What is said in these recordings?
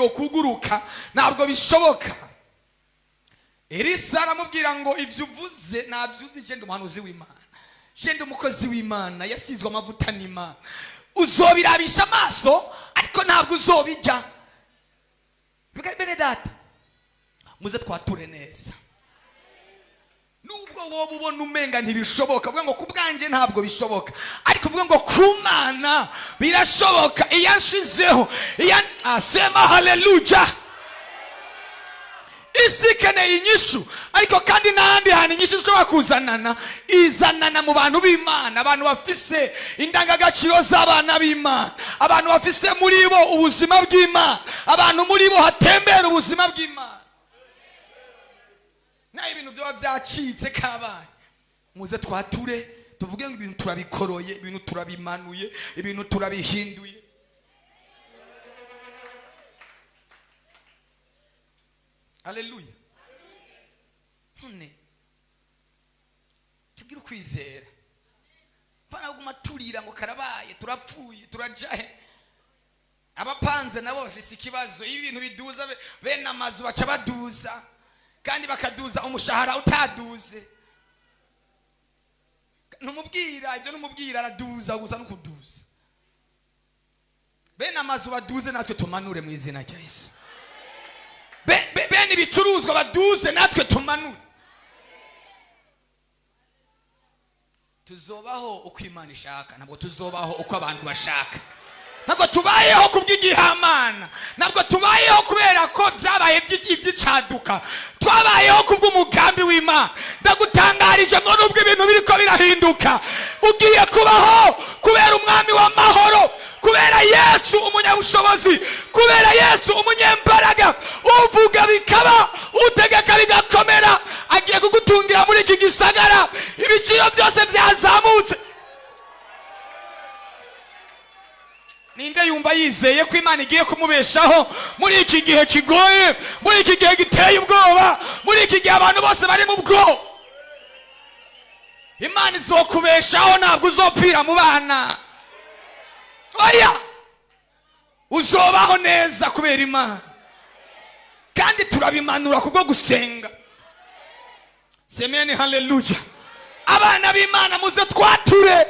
yo kuguruka ntabwo bishoboka. Elisa aramubwira ngo ivyo uvuze navyuzi, je ndi umuhanuzi w'Imana, je ndi umukozi w'Imana yasizwe amavuta n'Imana. Uzobirabisha amaso ariko ntabwo uzobijya. Bene data muze twature neza. Nubwo wowe ubona umenga ntibishoboka, uvuga ngo kubwanje ntabwo bishoboka, ariko uvuga ngo kumana birashoboka. Iyanshizeho asema haleluya. Isi ikeneye inyishu, ariko kandi n'ahandi hantu inyishu zishobora kuzanana, izanana mu bantu b'Imana, abantu bafise indangagaciro z'abana b'Imana, abantu bafise muri bo ubuzima bw'Imana, abantu muri bo hatembera ubuzima bw'Imana. Na ibintu byo byacitse kabaye, muze twature tuvuge ngo ibintu turabikoroye, ibintu turabimanuye, ibintu turabihinduye. Haleluya. None tugira ukwizera, pana kuguma turira ngo karabaye turapfuye turajahe. Abapanze nabo bafise ikibazo, ibintu biduza bene amazu baca baduza, kandi bakaduza umushahara utaduze. Numubwira ivyo, numubwira araduza gusa no kuduza. Bene amazu baduze, natwe tumanure mu izina rya Yesu. Bene ibicuruzwa baduze, natwe tumanure. Tuzobaho uko Imana ishaka, ntabwo tuzobaho uko abantu bashaka. Ntabwo tubayeho kubw'igihamana, ntabwo tubayeho kubera ko byabaye by'icaduka, twabayeho kubw'umugambi w'Imana. Ndagutangarije ngo nubwo ibintu biriko birahinduka, ugiye kubaho kubera umwami w'amahoro, kubera Yesu umunyabushobozi, kubera Yesu umunyembaraga. Uvuga bikaba, utegeka bigakomera. Agiye kugutungira muri iki gisagara, ibiciro byose byazamutse. Ninde yumva yizeye ko Imana igiye kumubeshaho muri iki gihe kigoye, muri iki gihe giteye ubwoba, muri iki gihe abantu bose bari mu bwoba? Imana izokubeshaho, ntabwo uzopfira mu bana. Oya, uzobaho neza kubera Imana, kandi turabimanura kubwo gusenga. Semeni haleluya. Abana b'Imana muze twature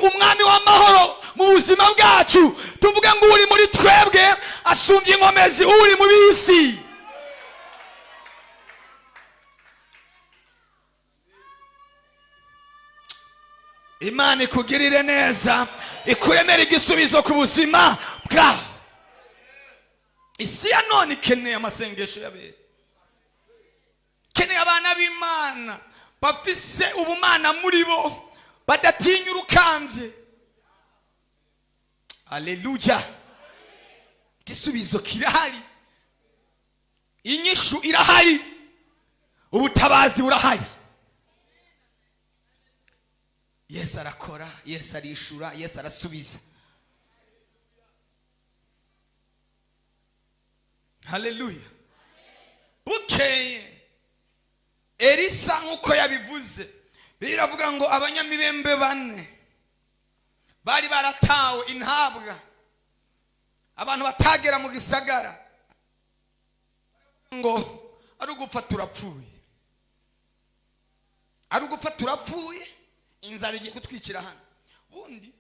umwami w'amahoro mu buzima bwacu, tuvuga ngo uri muri twebwe asumbye inkomezi uri mu bisi. Imana ikugirire neza, ikuremera igisubizo ku buzima bwawe. Isi ya none ikeneye amasengesho y'abera, ikeneye abana b'Imana bafise ubumana muri bo, badatinya urukambye. Haleluya. Igisubizo kirahari, inyishu irahari, ubutabazi burahari. Yesu arakora, Yesu arishura, Yesu arasubiza. Haleluya. Bukeye Elisa nkuko yabivuze, biravuga ngo abanyamibembe bane bari baratawe intabwa, abantu batagera mu gisagara, ngo ari ugupfa turapfuye, ari ugupfa turapfuye, inzara igiye kutwicira hano. Bundi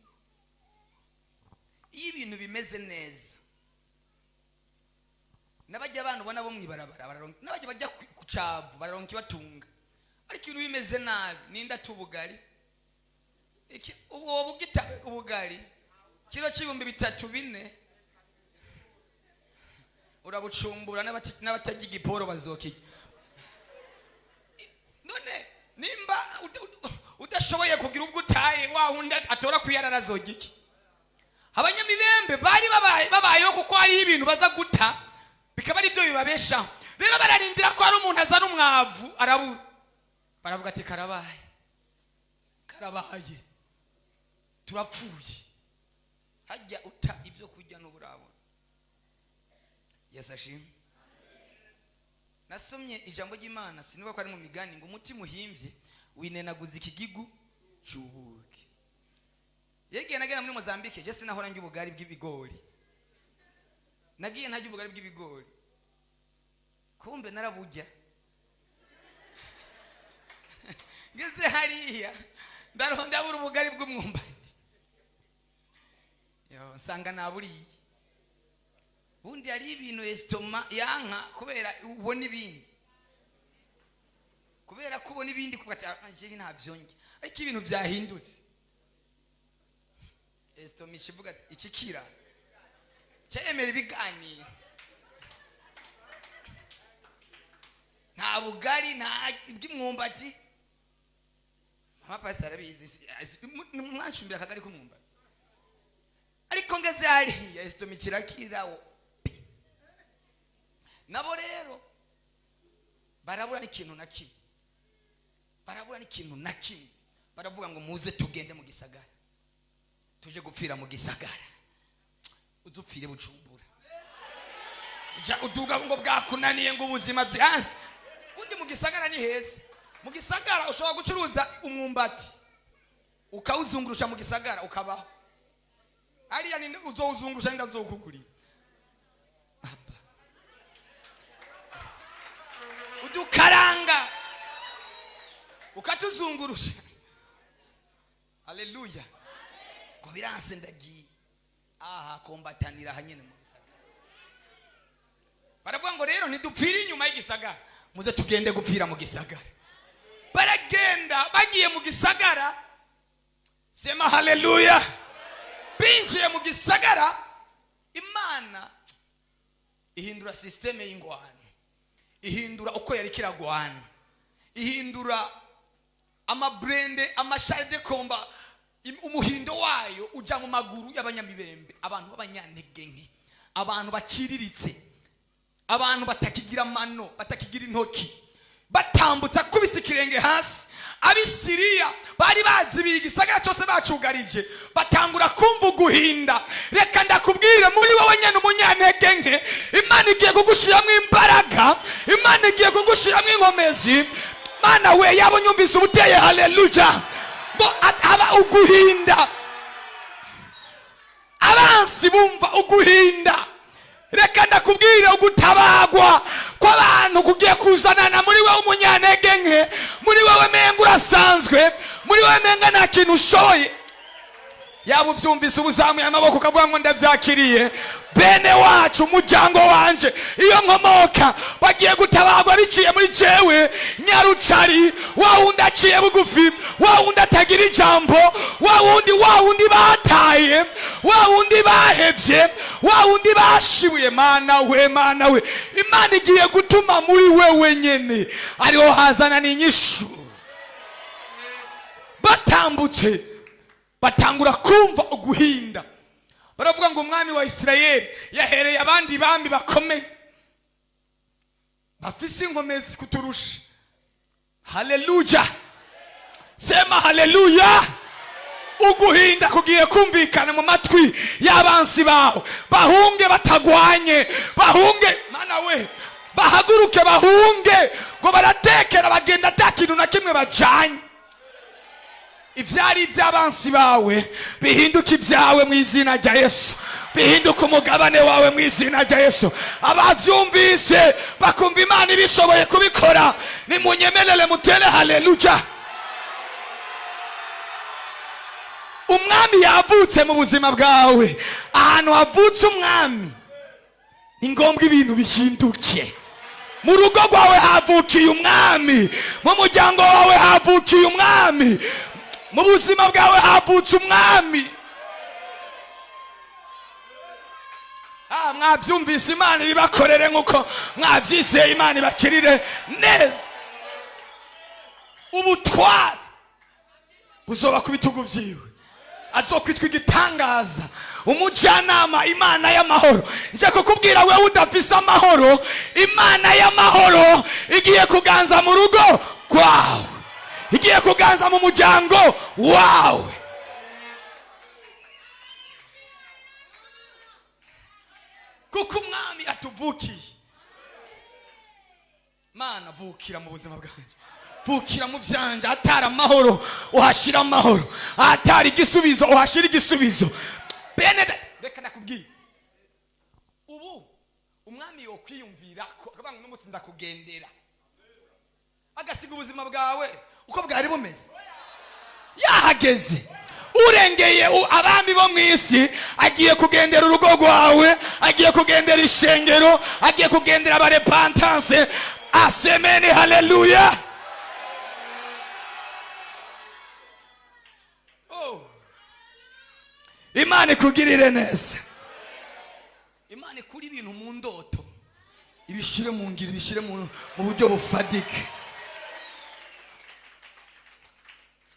iyo ibintu bimeze neza, nabajya abantu ubona bo mwibarabara bararonka, nabajya bajya ku cavu bararonka ibatunga. Ariko ibintu bimeze nabi, ninda tubugari iki uwo bugita ubugari kilo cy'ibihumbi 3-4 urabucumbura n'abatagira igiporo bazokijya. None nimba udashoboye kugira ubwo utaye, wa wundi atora kwiyarara zogiki. Abanyamibembe bari babayeho kuko hari ibintu baza guta bikaba ari byo bibabesha. Rero bararindira ko hari umuntu azana umwavu, arabura, baravuga ati karabaye, karabaye turapfuye, hajya uta ibyo kujya n'uburabo. Yesu ashimwe. Nasomye ijambo ry'Imana, sinuba ko ari mu migani, ngo umuti muhimbye winenaguza ikigigu cy'ubuki. Yegeye nagera muri Mozambique, je sinahora ngi ubugari bw'ibigori. nagiye ntajya ubugari bw'ibigori kumbe naraburya ngeze hariya ndabura ubugari bw'umwumbati yo nsanga naburiye ubundi hari ibintu estoma yanka kubera ubona ibindi kubera kubona ibindi kugatanje ntavyonge ariko ibintu vyahindutse estoma ikivuga ikikira cyemera ibiganiro nta bugari nta bw'imwumbati mama pastor arabizi mwanshumbira akagari k'umwumbati ariko ngeze hariya estoma kirakirawo nabo rero barabura n'ikintu na kimwe baravuga ngo muze tugende mu gisagara tuje gupfira mu gisagara uzupfire Bujumbura ja uduga ngo bwakunaniye ngo ubuzima byanze undi mu gisagara ni heza mu gisagara ushobora gucuruza umwumbati ukawuzungurusha mu gisagara ukabaho ariya ni uzowuzungurusha ndazokugurira udukaranga ukatuzungurusha haleluya ko biranse ndagiye aha kombatanira hanyene mu gisagara baravuga ngo rero ntidupfire inyuma y'igisagara muze tugende gupfira mu gisagara baragenda bagiye mu gisagara sema haleluya binjiye mu gisagara Imana ihindura systeme y'ingwano ihindura uko yari kiragwana ihindura amabrende amasharde komba umuhindo wayo uja mu maguru y'abanyamibembe abantu b'abanyantege nke abantu baciriritse abantu batakigira mano batakigira intoki batambutsa kubisa ikirenge hasi abisiriya bari bazibiye igisagara cyose bacugarije batangura kumva guhinda reka ndakubwire muri wowe nyene umunyantege nke Imana igiye kugushiramo imbaraga Imana igiye kugushiramo inkomezi Mana we yabo nyumvise ubuteye haleluya bo aba uguhinda abansi bumva uguhinda reka ndakubwire ugutabagwa kw'abantu kugiye kuzanana muri wowe umunyantege nke muri wowe menga urasanzwe muri wowe menga nta kintu ushoboye yaba ubyumvise ubuzamuye amaboko ukavuga ngo ndabyakiriye bene wacu umuryango wanje iyo nkomoka bagiye gutabagwa biciye muri jewe nyarucari wa wundi aciye bugufi wa wundi atagira ijambo wa wundi bataye wa wundi bahevye wa wundi bashibuye Mana we Imana igiye gutuma muri wewe nyene ariho hazana n'inyishu batambutse batangura kumva uguhinda baravuga ngo umwami wa Isirayeli yahereye abandi bambi bakomeye bafise inkomezi kuturusha haleluya sema haleluya uguhinda kugiye kumvikana mu matwi y'abansi baho bahunge batagwanye bahunge Mana we bahaguruke bahunge ngo baratekera bagenda atakintu na kimwe bajanye ivyari ivy'abansi bawe bihinduka ibyawe mu izina rya Yesu bihinduka umugabane wawe mu izina rya Yesu abavyumvise bakumva Imana ibishoboye kubikora nimunyemelele mutere haleluya umwami yavutse mu buzima bwawe ahantu havutse umwami ingombwa ibintu bihinduke mu rugo rwawe havukiye umwami mu muryango wawe havukiye umwami mu buzima bwawe havutse umwami mwabyumvise Imana ibibakorere nkuko mwabyizeye Imana ibakirire neza ubutware buzoba ku bitugu vyiwe azokwitwa igitangaza umujyanama Imana y'amahoro nje kukubwira wewe udafise amahoro Imana y'amahoro igiye kuganza mu rugo kwawe igiye kuganza mu muryango wawe kuko umwami atuvukiye Mana vukira mu buzima bwanjye vukira mu byanje atari amahoro uhashira amahoro atari igisubizo uhashira igisubizo bene reka nakubwiye ubu umwami yo kwiyumvira ko akabanga n'umunsi ndakugendera agasiga ubuzima bwawe uko bwari bumeze yahageze urengeye abami bo mu isi agiye kugendera urugo rwawe agiye kugendera ishengero agiye kugendera abarepantanse asemene haleluya Imana ikugirire neza Imana ikuri ibintu mu ndoto ibishire mu ngiro ibishire mu buryo bufadike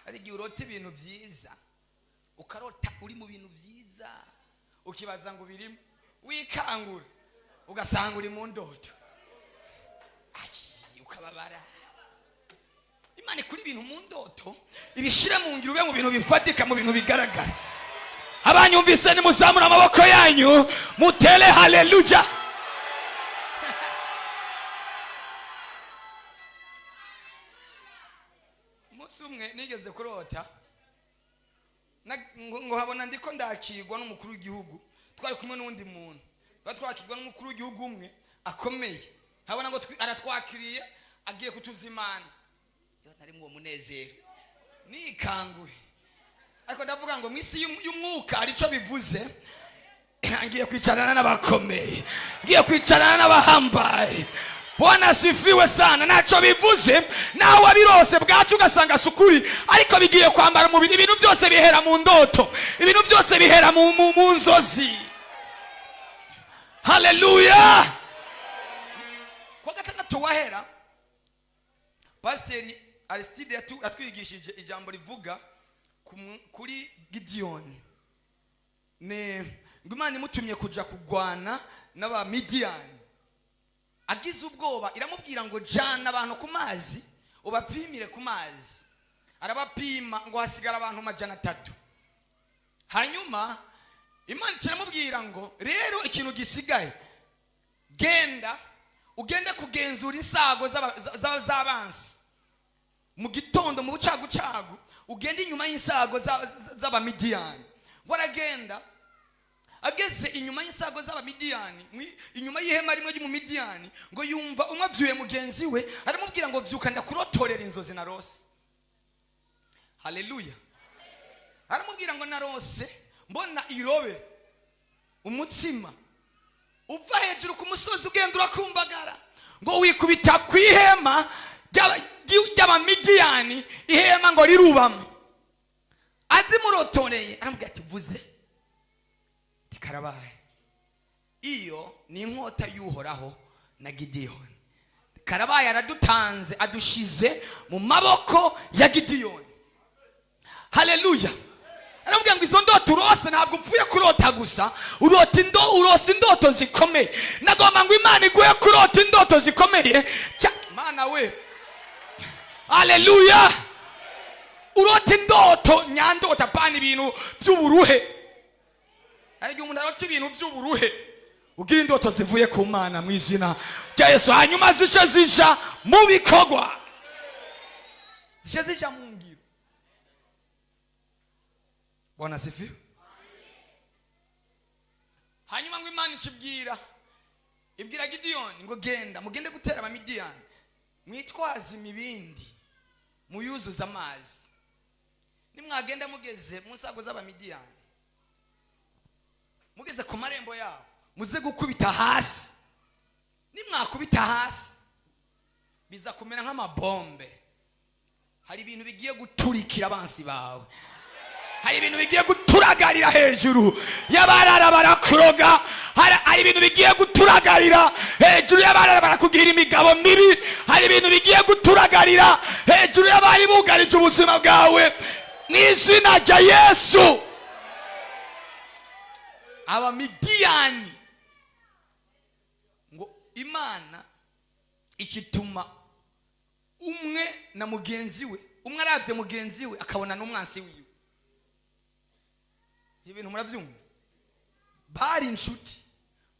ari gihe urota ibintu byiza ukarota uri mu bintu byiza ukibaza ngo birimo wikangura ugasanga uri mu ndoto ukababara Imana ikuri ibintu mu ndoto ibishire mu ngiro ube mu bintu bifadika mu bintu bigaragara abanyumvise ni muzamura amaboko yanyu mutele haleluya Musi umwe nigeze kurota ngo habona ndiko ndakirwa n'umukuru w'igihugu twari kumwe n'undi muntu batwakirwa n'umukuru w'igihugu umwe akomeye habona ngo aratwakiriye agiye kutuzimana yo nari mu munezero nikanguye ariko ndavuga ngo mwisi y'umwuka arico bivuze ngiye kwicarana n'abakomeye ngiye kwicarana n'abahambaye Bwana asifiwe sana naco bivuze nawe abirose bwacu ugasanga sukuri ariko bigiye kwambara mu bintu byose bihera mu ndoto ibintu byose bihera mu nzozi haleluya kwa gatandatu wahera Pastor Aristide atwigishije ijambo rivuga kuri Gideon ne Imana imutumye kuja kugwana n'aba Midian agize ubwoba iramubwira ngo jana abantu ku mazi ubapimire ku mazi arabapima ngo hasigara abantu 300 hanyuma Imana iramubwira ngo rero ikintu gisigaye genda ugende kugenzura insago z'abansi mu gitondo mu bucagucagu ugende inyuma y'insago z'abamidiyani waragenda ageze inyuma y'insago z'abamidiyani inyuma y'ihema rimwe ry'umumidiyani ngo yumva umwe avyuye mugenzi we aramubwira ngo vyuka ndakurotorera inzozi narose haleluya aramubwira ngo narose mbona irobe umutsima uva hejuru ku musozi ugenda urakumbagara ngo wikubita kwihema ry'abamidiyani ihema ngo rirubama azimurotoreye aramubwira ati vuze tikarabaye iyo ni inkota y'uhoraho na Gideyoni karabaye aradutanze adushize mu maboko ya Gideyoni haleluya aramubwira ngo izo ndoto urose ntabwo upfuye kurota gusa urose indoto zikomeye nagomba ngo Imana iguhe kurota indoto zikomeye Mana we haleluya urota indoto nyandota pana ibintu by'uburuhe ariko umuntu arota ibintu by'uburuhe ugira indoto zivuye ku Mana mu izina rya Yesu hanyuma zice zija mu bikogwa zice zija mu ngiro Bwana sifiwe hanyuma ngo Imana ibwira Gideyoni ngo genda mugende gutera abamidiyani mwitwaze imibindi muyuzuza amazi nimwagenda mugeze mu nsago z'abamidiyani mugeze ku marembo yabo muze gukubita hasi nimwakubita hasi biza kumera nk'amabombe hari ibintu bigiye guturikira abansi bawe hari ibintu bigiye guturagarira hejuru y'abarara barakuroga hari ibintu bigiye guturagarira hejuru y'abarara barakugira imigabo mibi hari ibintu bigiye guturagarira hejuru y'abari bugarije ubuzima bwawe mu izina rya Yesu abamidiyani ngo Imana ikituma umwe na mugenzi we umwe aravye mugenzi we akabona n'umwansi wiwe ibintu muravyumva bari inshuti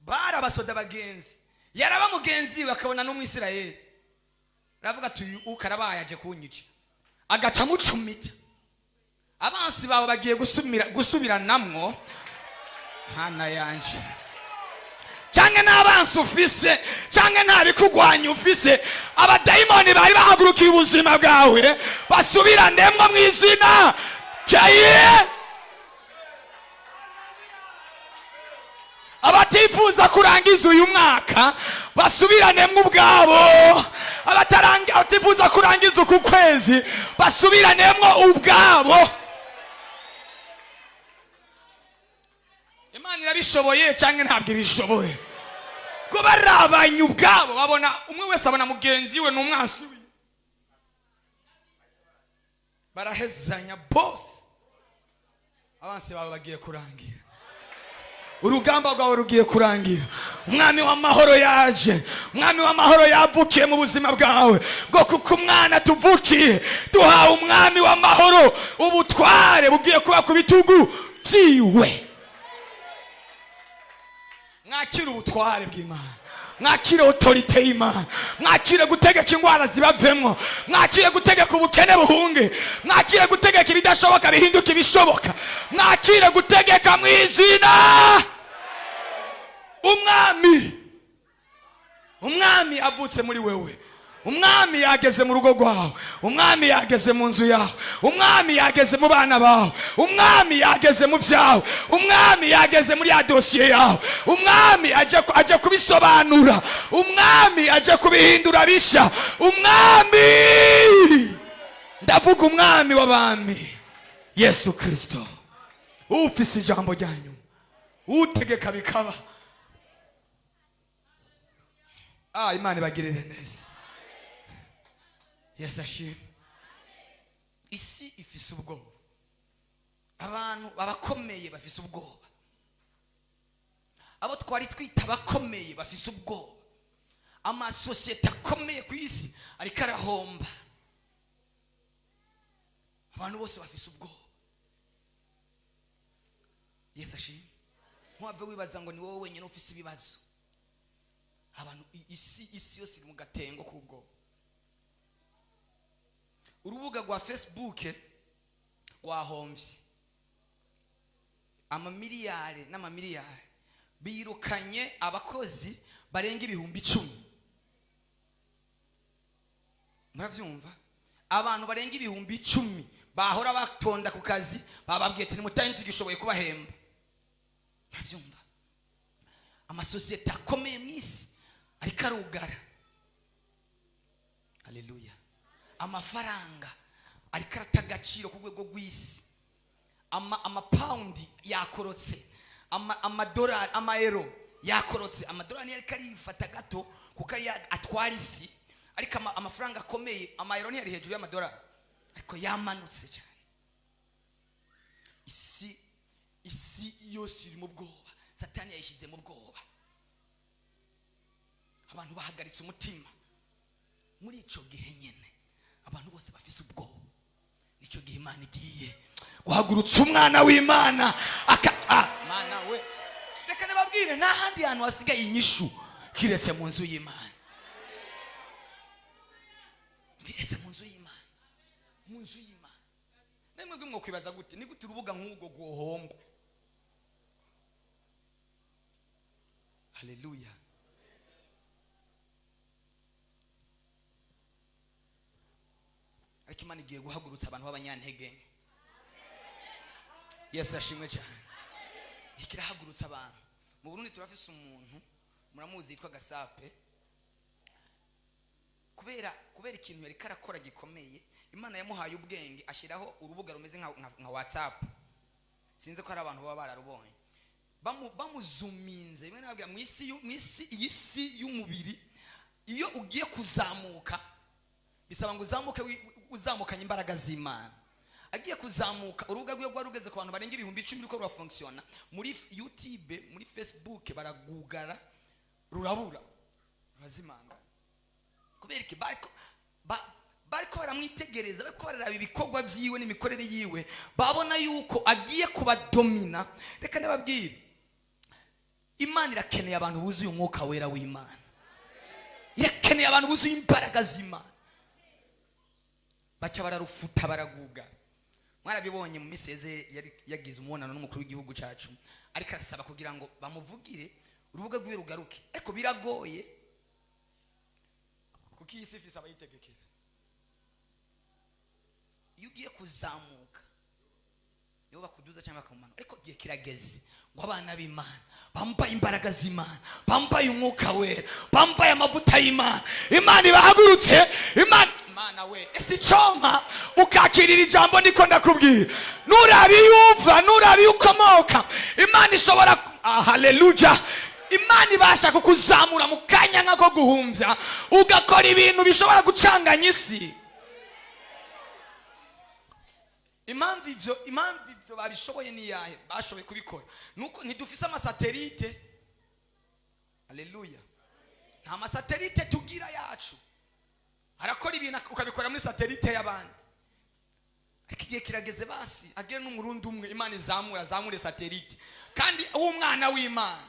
bari abasoda bagenzi yaraba mugenzi we akabona n'umwisirayeli aravuga ati ukarabaye aje kunyica agaca mucumita abansi bawe bagiye gusubiranamwo Hana yanje cyangwa n'abansi ufise cyangwa nta bikugwanya ufise, abadayimoni bari bahagurukiye ubuzima bwawe basubiranemo mu izina rya Yesu. abatifuza kurangiza uyu mwaka basubiranemo ubwabo, abatifuza kurangiza uku kwezi basubiranemo ubwabo. Imana irabishoboye cyangwa ntabwo ibishoboye? Ko barabanye ubwabo, babona umwe wese abona mugenzi we n'umwansi we, barahezanya bose. Abansi bawe bagiye kurangira, urugamba rwawe rugiye kurangira. Umwami w'amahoro yaje, umwami w'amahoro yavukiye mu buzima bwawe, bwo kuko umwana tuvukiye duhawe umwami w'amahoro, ubutware bugiye kuba ku bitugu byiwe. Mwakire ubutware bw'Imana, mwakire autorite y'Imana, mwakire gutegeka ingwara zibavemo, mwakire gutegeka ubukene buhunge, mwakire gutegeka ibidashoboka bihinduka ibishoboka, mwakire gutegeka mu izina. Umwami avutse muri wewe, umwami yageze mu rugo rwawe, umwami yageze mu nzu yawe, umwami yageze mu bana bawe, umwami yageze mu byawe, umwami yageze muri ya dosiye yawe, umwami aje kubisobanura, umwami aje kubihindura bisha. Umwami, ndavuga umwami w'abami, Yesu Kristo, ufise ijambo ryanyu, utegeka bikaba. Imana ibagirire neza. Yesu ashimwe. Isi ifise ubwoba, abantu babakomeye bafise ubwoba, abo twari twita bakomeye bafise ubwoba, amasosiyete akomeye ku isi ariko arahomba, abantu bose bafise ubwoba. Yesu ashimwe. Ntuhave wibaza ngo ni wowe wenyine ufise ibibazo. Abantu isi yose iri mu gatengo k'ubwoba. Urubuga rwa Facebook rwahomvye amamiliyari n'amamiliyari, birukanye abakozi barenga 10,000. Muravyumva? Abantu barenga 10,000 bahora batonda ku kazi, bababwiye ati nimutaye tugishoboye kubahemba. Muravyumva? Amasosiyete akomeye mw'isi ariko arugara. Haleluya. Amafaranga ariko aratagaciro ku rwego rw'isi, amapaundi yakorotse, amadolari, amaero yakorotse. Amadolari ariko arifata gato kuko atwara isi, ariko amafaranga akomeye, amaero ntiyari hejuru y'amadolari, ariko yamanutse cyane. Isi yose iri mu bwoba, Satani yayishize mu bwoba, abantu bahagaritse umutima. Muri ico gihe nyene abantu bose bafise ubwoba, icyo gihe Imana igiye guhagurutsa umwana w'Imana Mana we, reka nababwire nta handi hantu hasigaye inyishu kiretse mu nzu y'Imana. Kiretse mu nzu y'Imana, mu nzu y'Imana. Nemwe mwo kwibaza gute ni gute urubuga nk'ubwo guhomba? Haleluya. Ariko Imana igiye guhagurutsa abantu b'abanyantege. Yesu ashimwe cyane. Ikirahagurutsa abantu. Mu Burundi turafise umuntu muramuzi yitwa Gasape. Kubera ikintu yari karakora gikomeye, Imana yamuhaye ubwenge ashiraho urubuga rumeze nka WhatsApp. Sinze ko ari abantu baba bararubonye. Bamuzuminze. Imwe nababwira mw'isi y'umubiri, iyo ugiye kuzamuka bisaba ngo uzamukanye imbaraga z'Imana. Agiye kuzamuka urubuga rwe rwarugeze ku bantu barenga 10,000 uko rurafunctiona. Muri YouTube, muri Facebook baragugara, rurabura, rurazimanga. Kubera iki bariko baramwitegereza, bariko bararaba ibikorwa byiwe n'imikorere yiwe, babona yuko agiye kubadomina. Reka nababwire, Imana irakeneye abantu buzuye umwuka wera w'Imana, irakeneye abantu buzuye imbaraga z'Imana. Baca bararufuta baraguga. Mwarabibonye mu miseze yari yagize umunano n'umukuru w'igihugu cyacu, ariko arasaba kugira ngo bamuvugire urubuga rwiwe rugaruke. Ariko biragoye kuko iyi si ifise abayitegekera. Iyo ugiye kuzamuka nibo bakuduza cyangwa bakamana, ariko gihe kirageze ngo abana b'Imana bambaye imbaraga z'Imana, bambaye umwuka wera, bambaye amavuta y'Imana, Imana ibahagurutse. Imana we ese iconka ukakirira ijambo niko ndakubwira, nurabi yumva nurabi ukomoka, Imana ishobora haleluya, Imana ibasha kukuzamura mu kanya nkako guhumbya ugakora ibintu bishobora gucanganya isi. Impamvu ivyo babishoboye ni yahe? Bashoboye kubikora nuko ntidufise amasatelite. Haleluya, nta masatelite tugira yacu, arakora ibintu ukabikora muri satelite y'abandi. Ariko igihe kirageze basi agere n'umurundi umwe Imana izamure satelite, kandi uw'umwana w'Imana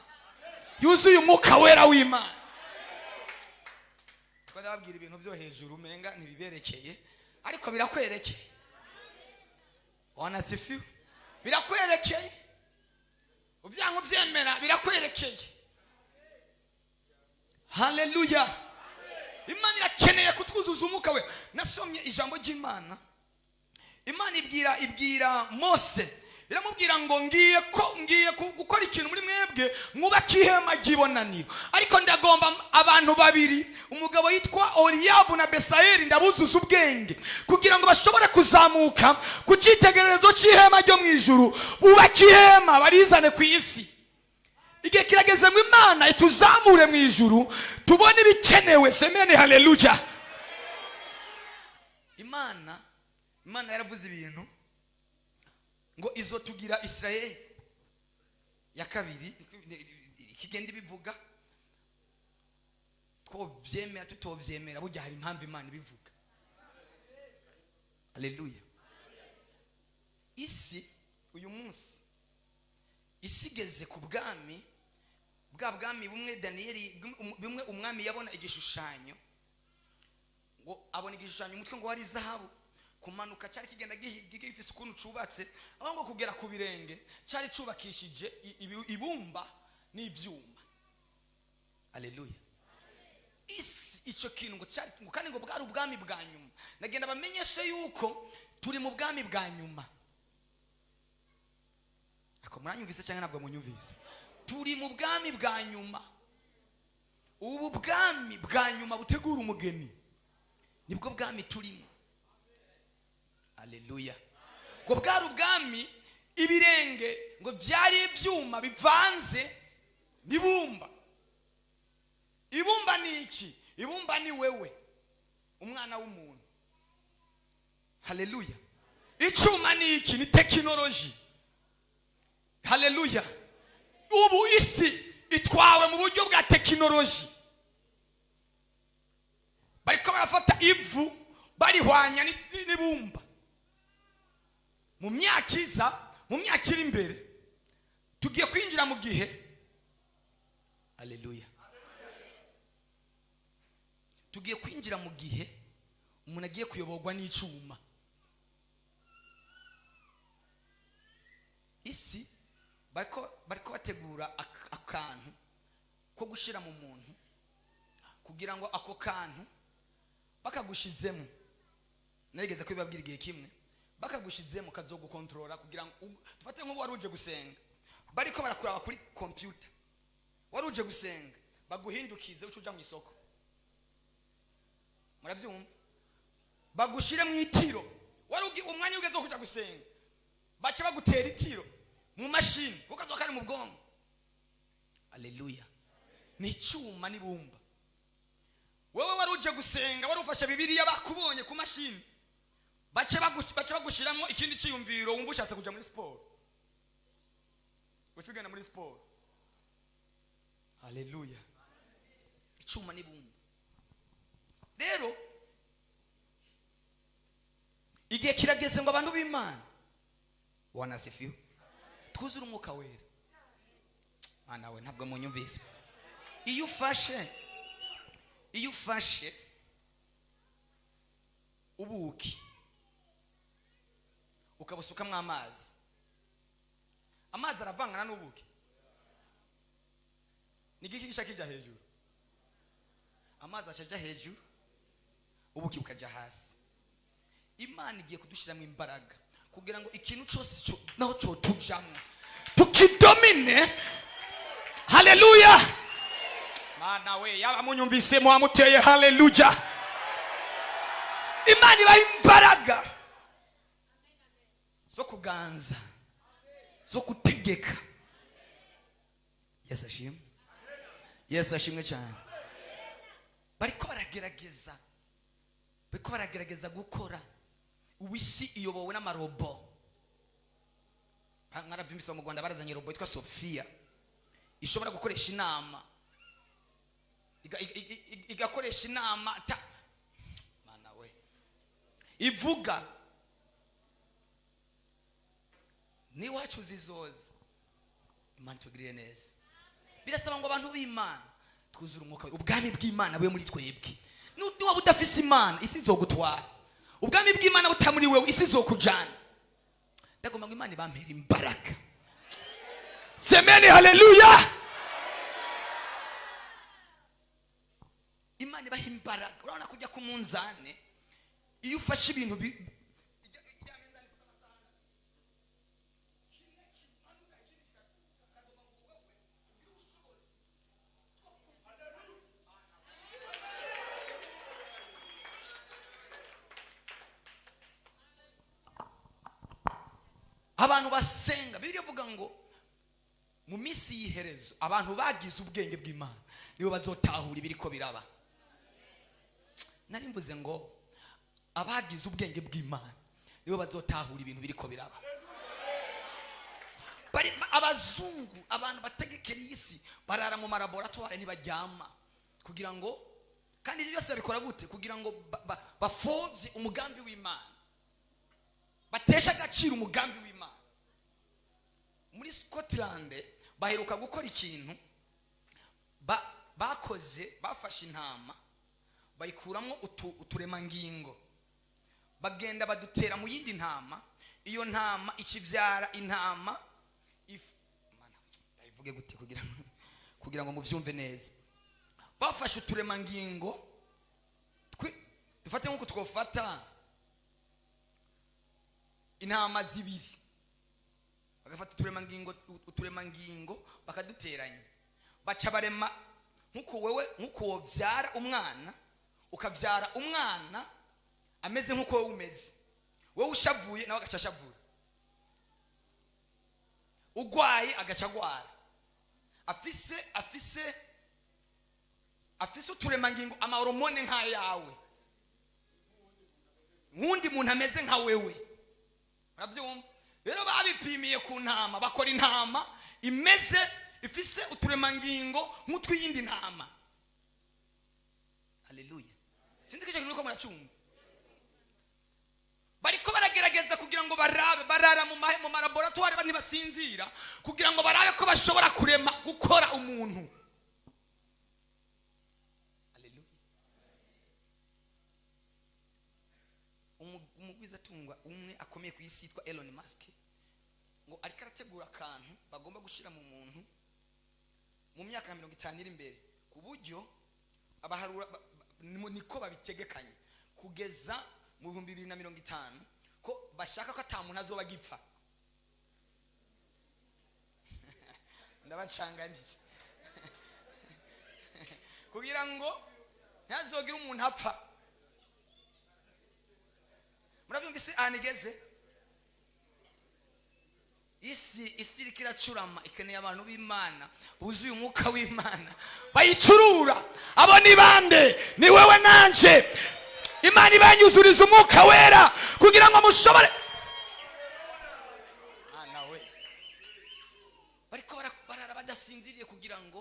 yuzuye umwuka wera w'Imana. Ko ndababwira ibintu byo hejuru umenga ntibiberekeye, ariko birakwerekeye. Wanasifiwe, birakwerekeye. Uvyango vyemera birakwerekeye. Haleluya, Imana irakeneye kutwuzuza umwuka we. Nasomye ijambo ry'Imana, Imana ibwira Mose, iramubwira ngo ngiye gukora ikintu muri mwebwe, mwubake ihema ry'ibonaniro, ariko ndagomba abantu babiri, umugabo yitwa Oliabu na Besayeli, ndabuzuza ubwenge kugira ngo bashobore kuzamuka ku cyitegererezo cy'ihema ryo mu ijuru, bubake ihema barizane ku isi. Igihe kirageze ngo Imana ituzamure mu ijuru, tubone ibikenewe. Semene haleluya. Imana yaravuze ibintu ngo izo tugira Israeli ya kabiri, ikigenda ibivuga twovyemera tutovyemera, burya hari impamvu Imana ibivuga. Haleluya. Isi uyu munsi isigeze ku bwami, bwa bwami bumwe Daniyeli, bumwe umwami yabona igishushanyo, ngo abona igishushanyo umutwe ngo wari zahabu, kumanuka cyari kigenda gifise ukuntu cubatse, aho ngo kugera ku birenge cyari cubakishije ibumba n'ivyuma. Haleluya. Isi ico kintu ngo cyari kandi ngo bwari ubwami bwa nyuma. Nagenda bamenyeshe yuko turi mu bwami bwa nyuma. Ako muranyumvise cyangwa ntabwo munyumvise? Turi mu bwami bwa nyuma. Ubu bwami bwa nyuma butegura umugeni nibwo bwami turimo. Haleluya. Ngo bwari ubwami ibirenge ngo byari ivyuma bivanze n'ibumba. Ibumba ni iki? Ibumba ni wewe, umwana w'umuntu. Haleluya. Icuma ni iki? Ni technology. Haleluya. Ubu isi itwawe mu buryo bwa technology. Bariko barafata ivu barihwanya n'ibumba. Mu myaka iri imbere tugiye kwinjira mu gihe. Haleluya. Tugiye kwinjira mu gihe umuntu agiye kuyoborwa n'icuma. Isi bariko bategura akantu ko gushira mu muntu kugira ngo ako kantu bakagushizemo. Narigeze kwibabwira igihe kimwe, bakagushizemo kazogukontrola kugira ngo tufate nko waruje gusenga, bariko barakuraba kuri computer, waruje gusenga baguhindukize ucuja mu isoko. Murabyumva? Bagushire mu itiro, warugi umwanya ugeze kuja gusenga, bace bagutera itiro mu mashini ukazoka ari mu bwongo. Haleluya. Ni cyuma n'ibumba. Wewe waruje gusenga, warufashe Bibiliya bakubonye ku mashini, bace bagushiramo ikindi cyiyumviro wumva ushatse kuja muri sport, ucugenda muri sport. Haleluya. Icyuma n'ibumba. Rero igihe kirageze ngo abantu b'Imana wanasifiwe twuzure umwuka wera. Mana we ntabwo munyumvise. Iyo ufashe ubuki ukabusukamwe amazi aravangana n'ubuki, nigiki gishakija hejuru amazi ashaja hejuru ubuki bukaja hasi Imana igiye kudushiramo imbaraga kugira ngo ikintu cyose naho cyo tujamwe tukidomine haleluya mana we yaba munyumvise muamuteye haleluya Imana ibaha imbaraga zo kuganza zo kutegeka Yesu ashimwe cyane bariko baragerageza gukora ubisi iyobowe n'amarobo mwaravyumvise mu Rwanda barazanye robo yitwa Sofia ishobora gukoresha inama igakoresha inama mana we ivuga ni wacu zizoza Imana tugirire neza birasaba ngo abantu b'Imana twuzura umwuka ubwami bw'Imana bwe muri twebwe niba udafise Imana isi izogutwara ubwami bw'Imana butamuri wewe isi izokujana ndagomba ngo Imana ibampera imbaraga semeni haleluya Imana ibaha imbaraga urabona kujya ku munzane iyo ufashe ibintu abantu basenga Bibiliya ivuga ngo mu minsi y'iherezo abantu bagize ubwenge bw'Imana nibo bazotahura ibiriko biraba nari mvuze ngo abagize ubwenge bw'Imana nibo bazotahura ibintu biriko biraba bari abazungu abantu bategekera isi barara mu laboratoire ntibaryama kugira ngo kandi ibyo byose babikora gute kugira ngo bafobye umugambi w'Imana batesha agaciro umugambi w'Imana muri Scotland baheruka gukora ikintu bakoze bafashe intama bayikuramo uturemangingo bagenda badutera mu yindi ntama iyo ntama ikivyara intama mana ndayivuge gute kugira ngo muvyumve neza bafashe uturemangingo dufate nkuko twofata intama zibiri bagafata uturemangingo bakaduteranya baca barema nkuko wovyara umwana ukavyara umwana ameze nkuko wowe umeze wowe ushavuye nawe agaca ashavura ugwaye agaca agwara afise uturemangingo amahormone nka yawe nkundi muntu ameze nka wewe uravyumva rero babipimiye ku ntama bakora intama ifise uturemangingo nk'utwiyindi ntama haleluya sinzi kije nuko muracumva bariko baragerageza kugira ngo barara mu laboratoire bani basinzira kugira ngo barabe ko bashobora kurema gukora umuntu haleluya umugwiza tungwa umwe akomeye ku isi yitwa Elon Musk ngo ariko arategura akantu bagomba gushira mu muntu mu myaka 50 iri imbere ku buryo abaharura niko babitegekanye kugeza mu 2050 ko bashaka ko atamuntu azoba gipfa ndabacanganije kugira ngo ntazogira umuntu apfa murabyumvise anigeze isi kiracurama ikeneye abantu b'Imana buzuye umwuka w'Imana bayicurura abo ni bande ni wewe nanje Imana ibanyuzuriza umwuka wera kugira ngo mushobore nawe bariko barara badasinziriye kugira ngo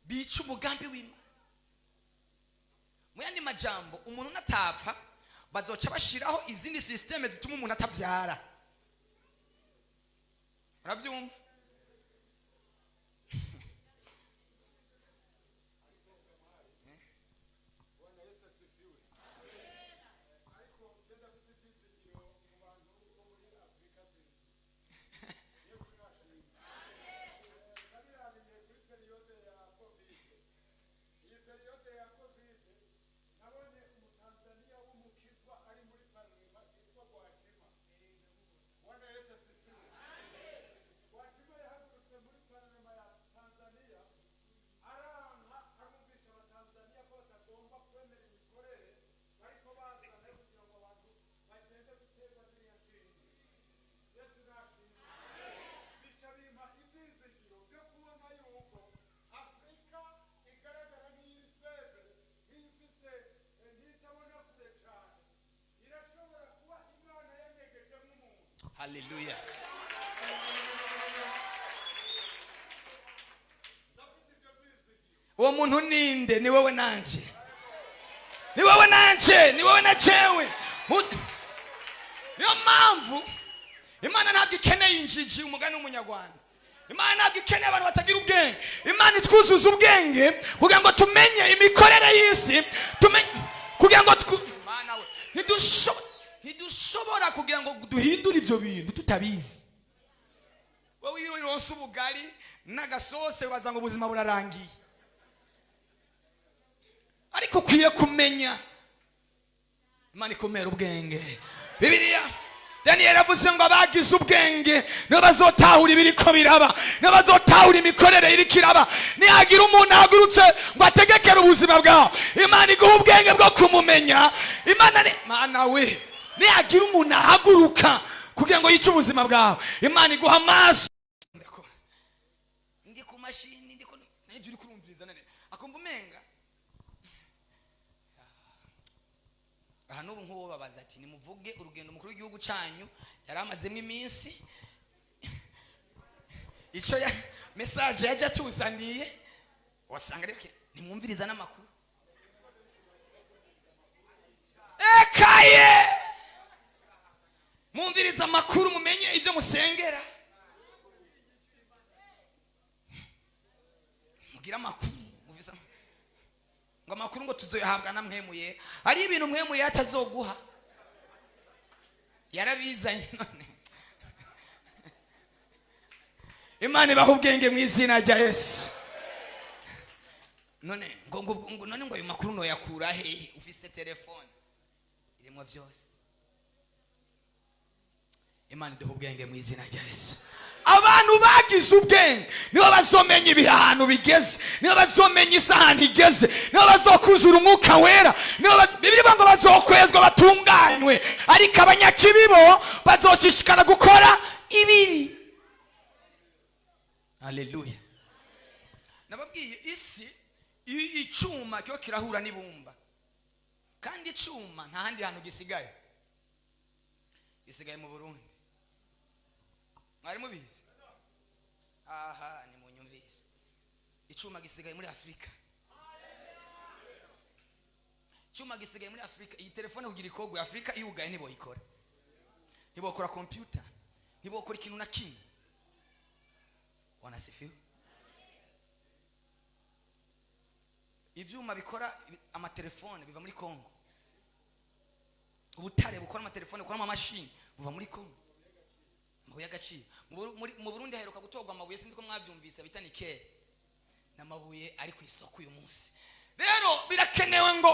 bice umugambi w'Imana mu yandi majambo umuntu natapfa bazoca bashiraho izindi systeme zituma umuntu atavyara urabyumva Haleluya. Uwo muntu ninde? Ni wowe nanje, ni wowe nanje, ni wowe na jewe. Niyo mpamvu Imana ntabwo ikeneye injiji, umugani w'umunyarwanda. Imana ntabwo ikeneye abantu batagira ubwenge. Imana itwuzuza ubwenge kugira ngo tumenye imikorere y'isi, kugira ngo Imana we ntidushobora kugira ngo duhindure ibyo bintu tutabizi. Wowe iyo urose ubugari n'agasose ubaza ngo ubuzima burarangiye, ariko ukwiye kumenya. Imana ikomera ubwenge. Bibiliya Daniel avuze ngo abagize ubwenge nibo bazotahura ibiriko biraba, nibo bazotahura imikorere iriko iraba. Nihagira umuntu ahagurutse ngo ategekere ubuzima bwawe, Imana iguha ubwenge bwo kumumenya. Imana we, nihagira umuntu ahaguruka kugira ngo yice ubuzima bwawe, Imana iguha amaso. Ndi ku mashini, nanjye uri kurumviriza nane akumva umenga aha n'ubu nk'uwo babaza ati nimuvuge urugendo mukuru w'igihugu cyanyu yari amazemo iminsi, icyo ya message yajya tuzaniye wasanga rero nimwumviriza n'amakuru. Ekaye mwumviriza amakuru mumenye ibyo musengera, mugira amakuru ngo amakuru ngo tuzoyahabwa na mwemuye. Ari ibintu mwemuye atazoguha, yarabizanye. None Imana ibaha ubwenge mu izina rya Yesu. None ngo ayo makuru no yakura he? Ufise telefone irimo byose. Imana iduha ubwenge mu izina rya Yesu. Abantu bagize ubwenge nibo bazomenya ibihe ahantu bigeze, nibo bazomenya isahani igeze, nibo bazokuzura umwuka wera, Bibiliya ngo bazokwezwa batunganywe. Ariko abanyakibi bo bazoshishikara gukora ibibi. Haleluya. Nababwiye isi icuma cyo kirahura n'ibumba, kandi icuma nta handi hantu gisigaye. Gisigaye mu Burundi. Mwari mubizi? Aha, ni munyumvise. Icuma gisigaye muri Afrika. Icuma gisigaye muri Afrika. Iyi telefone kugira ikogwe Afrika iugaye nibo ikora. Nibo bakora computer. Nibo bakora ikintu na kimwe. Wanasifiwe? Ivyuma bikora amatelefone biva muri Kongo. Ubutare bukora amatelefone bukora amamashini buva muri Kongo. Amabuye y'agaciro mu Burundi haheruka gutorwa amabuye, sinzi ko mwabyumvise, bita nikel. N'amabuye ari ku isoko uyu munsi. Rero birakenewe ngo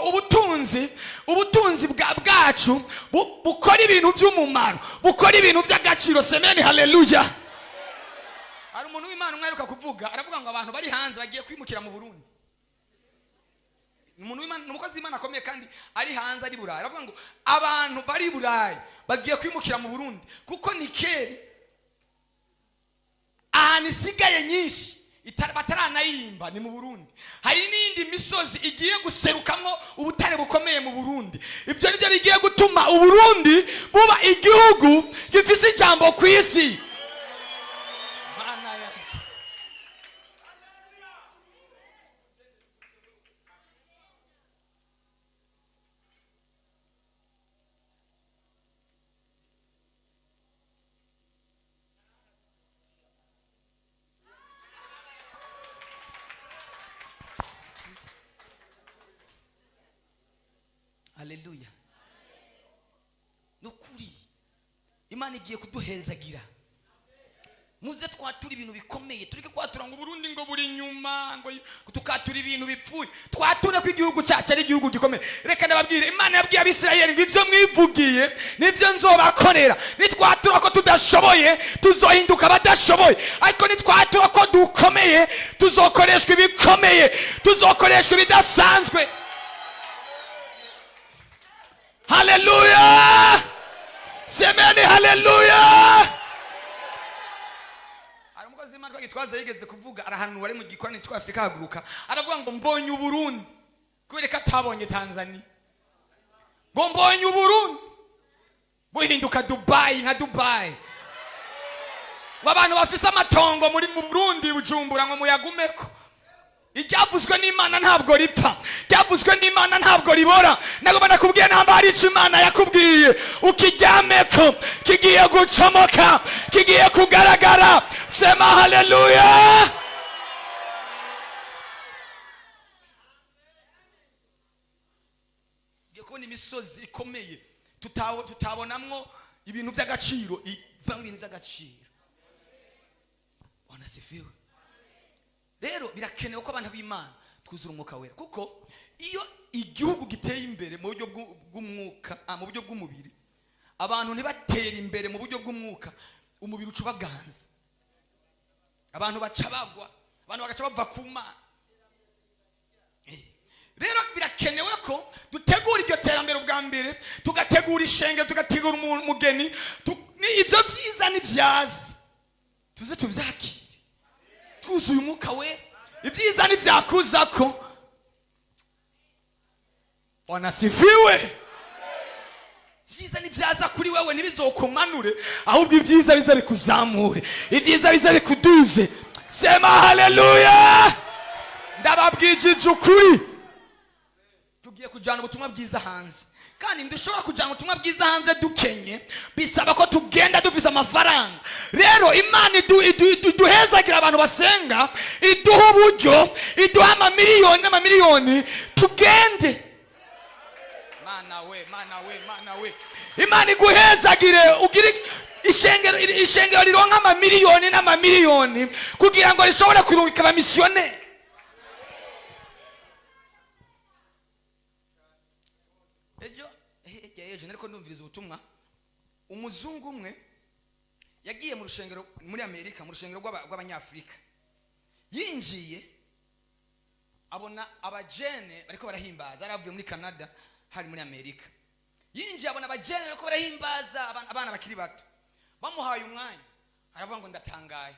ubutunzi bwacu bukora ibintu by'umumaro, bukora ibintu by'agaciro. Semeni haleluya. Hari umuntu w'Imana umweruka kuvuga, aravuga ngo abantu bari hanze bagiye kwimukira mu Burundi. Umuntu w'Imana, umukozi w'Imana akomeye kandi ari hanze, ari Burayi. Aravuga ngo abantu bari Burayi bagiye kwimukira mu Burundi kuko nikeli ahantu isigaye nyinshi bataranayimba ni mu Burundi. Hari n'indi misozi igiye guserukamo ubutare bukomeye mu Burundi. Ibyo nibyo bigiye gutuma Uburundi buba igihugu gifise ijambo ku isi. Haleluya. Nukuri Imana igiye kuduhezagira. Muze twatura ibintu bikomeye, tureke kwatura ngo Burundi ngo buri nyuma, ngo tukatura ibintu bipfuye. Twature ko igihugu cyacu ari igihugu gikomeye. Reka nababwire, Imana yabwiye Abisirayeli ngo ivyo mwivugiye nivyo nzobakorera. Nitwatura ko tudashoboye tuzohinduka badashoboye, ariko nitwatura ko dukomeye tuzokoreshwa ibikomeye, tuzokoreshwa ibidasanzwe. Haleluya. Semeni haleluya. Aramukozi Imana ko gitwaza yigeze kuvuga, arahanura ari mu gikorane cyo Afrika haguruka, aravuga ngo mbonye Uburundi kubera atabonye Tanzania. Ngo mbonye Uburundi buhinduka Dubai nka Dubai. ngo abantu bafise amatongo muri mu Burundi Bujumbura ngo muyagumeko. Iryavuzwe n'Imana ntabwo ripfa, ryavuzwe n'Imana ntabwo ribora. Nagomba nakubwiye namba hari icyo Imana yakubwiye ukiryameko kigiye gucomoka, kigiye kugaragara. Sema haleluya. Ngiye kubona imisozi ikomeye tutabonamwo ibintu by'agaciro, ivanga ibintu by'agaciro. Wanasifiwe. Rero birakenewe ko abantu b'Imana twuzura umwuka wera, kuko iyo igihugu giteye imbere mu buryo bw'umwuka, mu buryo bw'umubiri, abantu ntibatera imbere mu buryo bw'umwuka, umubiri uca ubaganza, abantu baca bagwa, abantu bagaca bava ku Mana. Rero birakenewe ko dutegura iryo terambere ubwa mbere, tugategura ishenge, tugategura umugeni, ibyo byiza n'ibyaza tuze tuvyakire twuzuye umwuka we. Ibyiza n'ivyakuza ko. Wanasifiwe. Ibyiza n'ivyaza kuri wewe ntibizokumanure, ahubwo ibyiza biza bikuzamure, ibyiza biza bikuduze. Sema haleluya. Ndababwijije ukuri, tugiye kujana ubutumwa bwiza hanze, kandi ndushobora kujana ubutumwa bwiza hanze dukenye, bisaba ko tugenda dufise amafaranga. Rero Imana iduhezagira abantu basenga, iduha uburyo, iduha amamiliyoni n'amamiliyoni, tugende. Mana we Imana iguhezagire ugire ishengero rironka amamiliyoni n'amamiliyoni kugira ngo rishobore kurungika abamisiyoneri. Ejo nariko ndumviriza ubutumwa, umuzungu umwe yagiye mu rushengero muri Amerika, mu rushengero rw'abanyafrika. Yinjiye abona abajene bariko barahimbaza, aravuye muri Canada hari muri Amerika. Yinjiye abona abajene bariko barahimbaza abana bakiri bato, bamuhaye umwanya, aravuga ngo ndatangaye.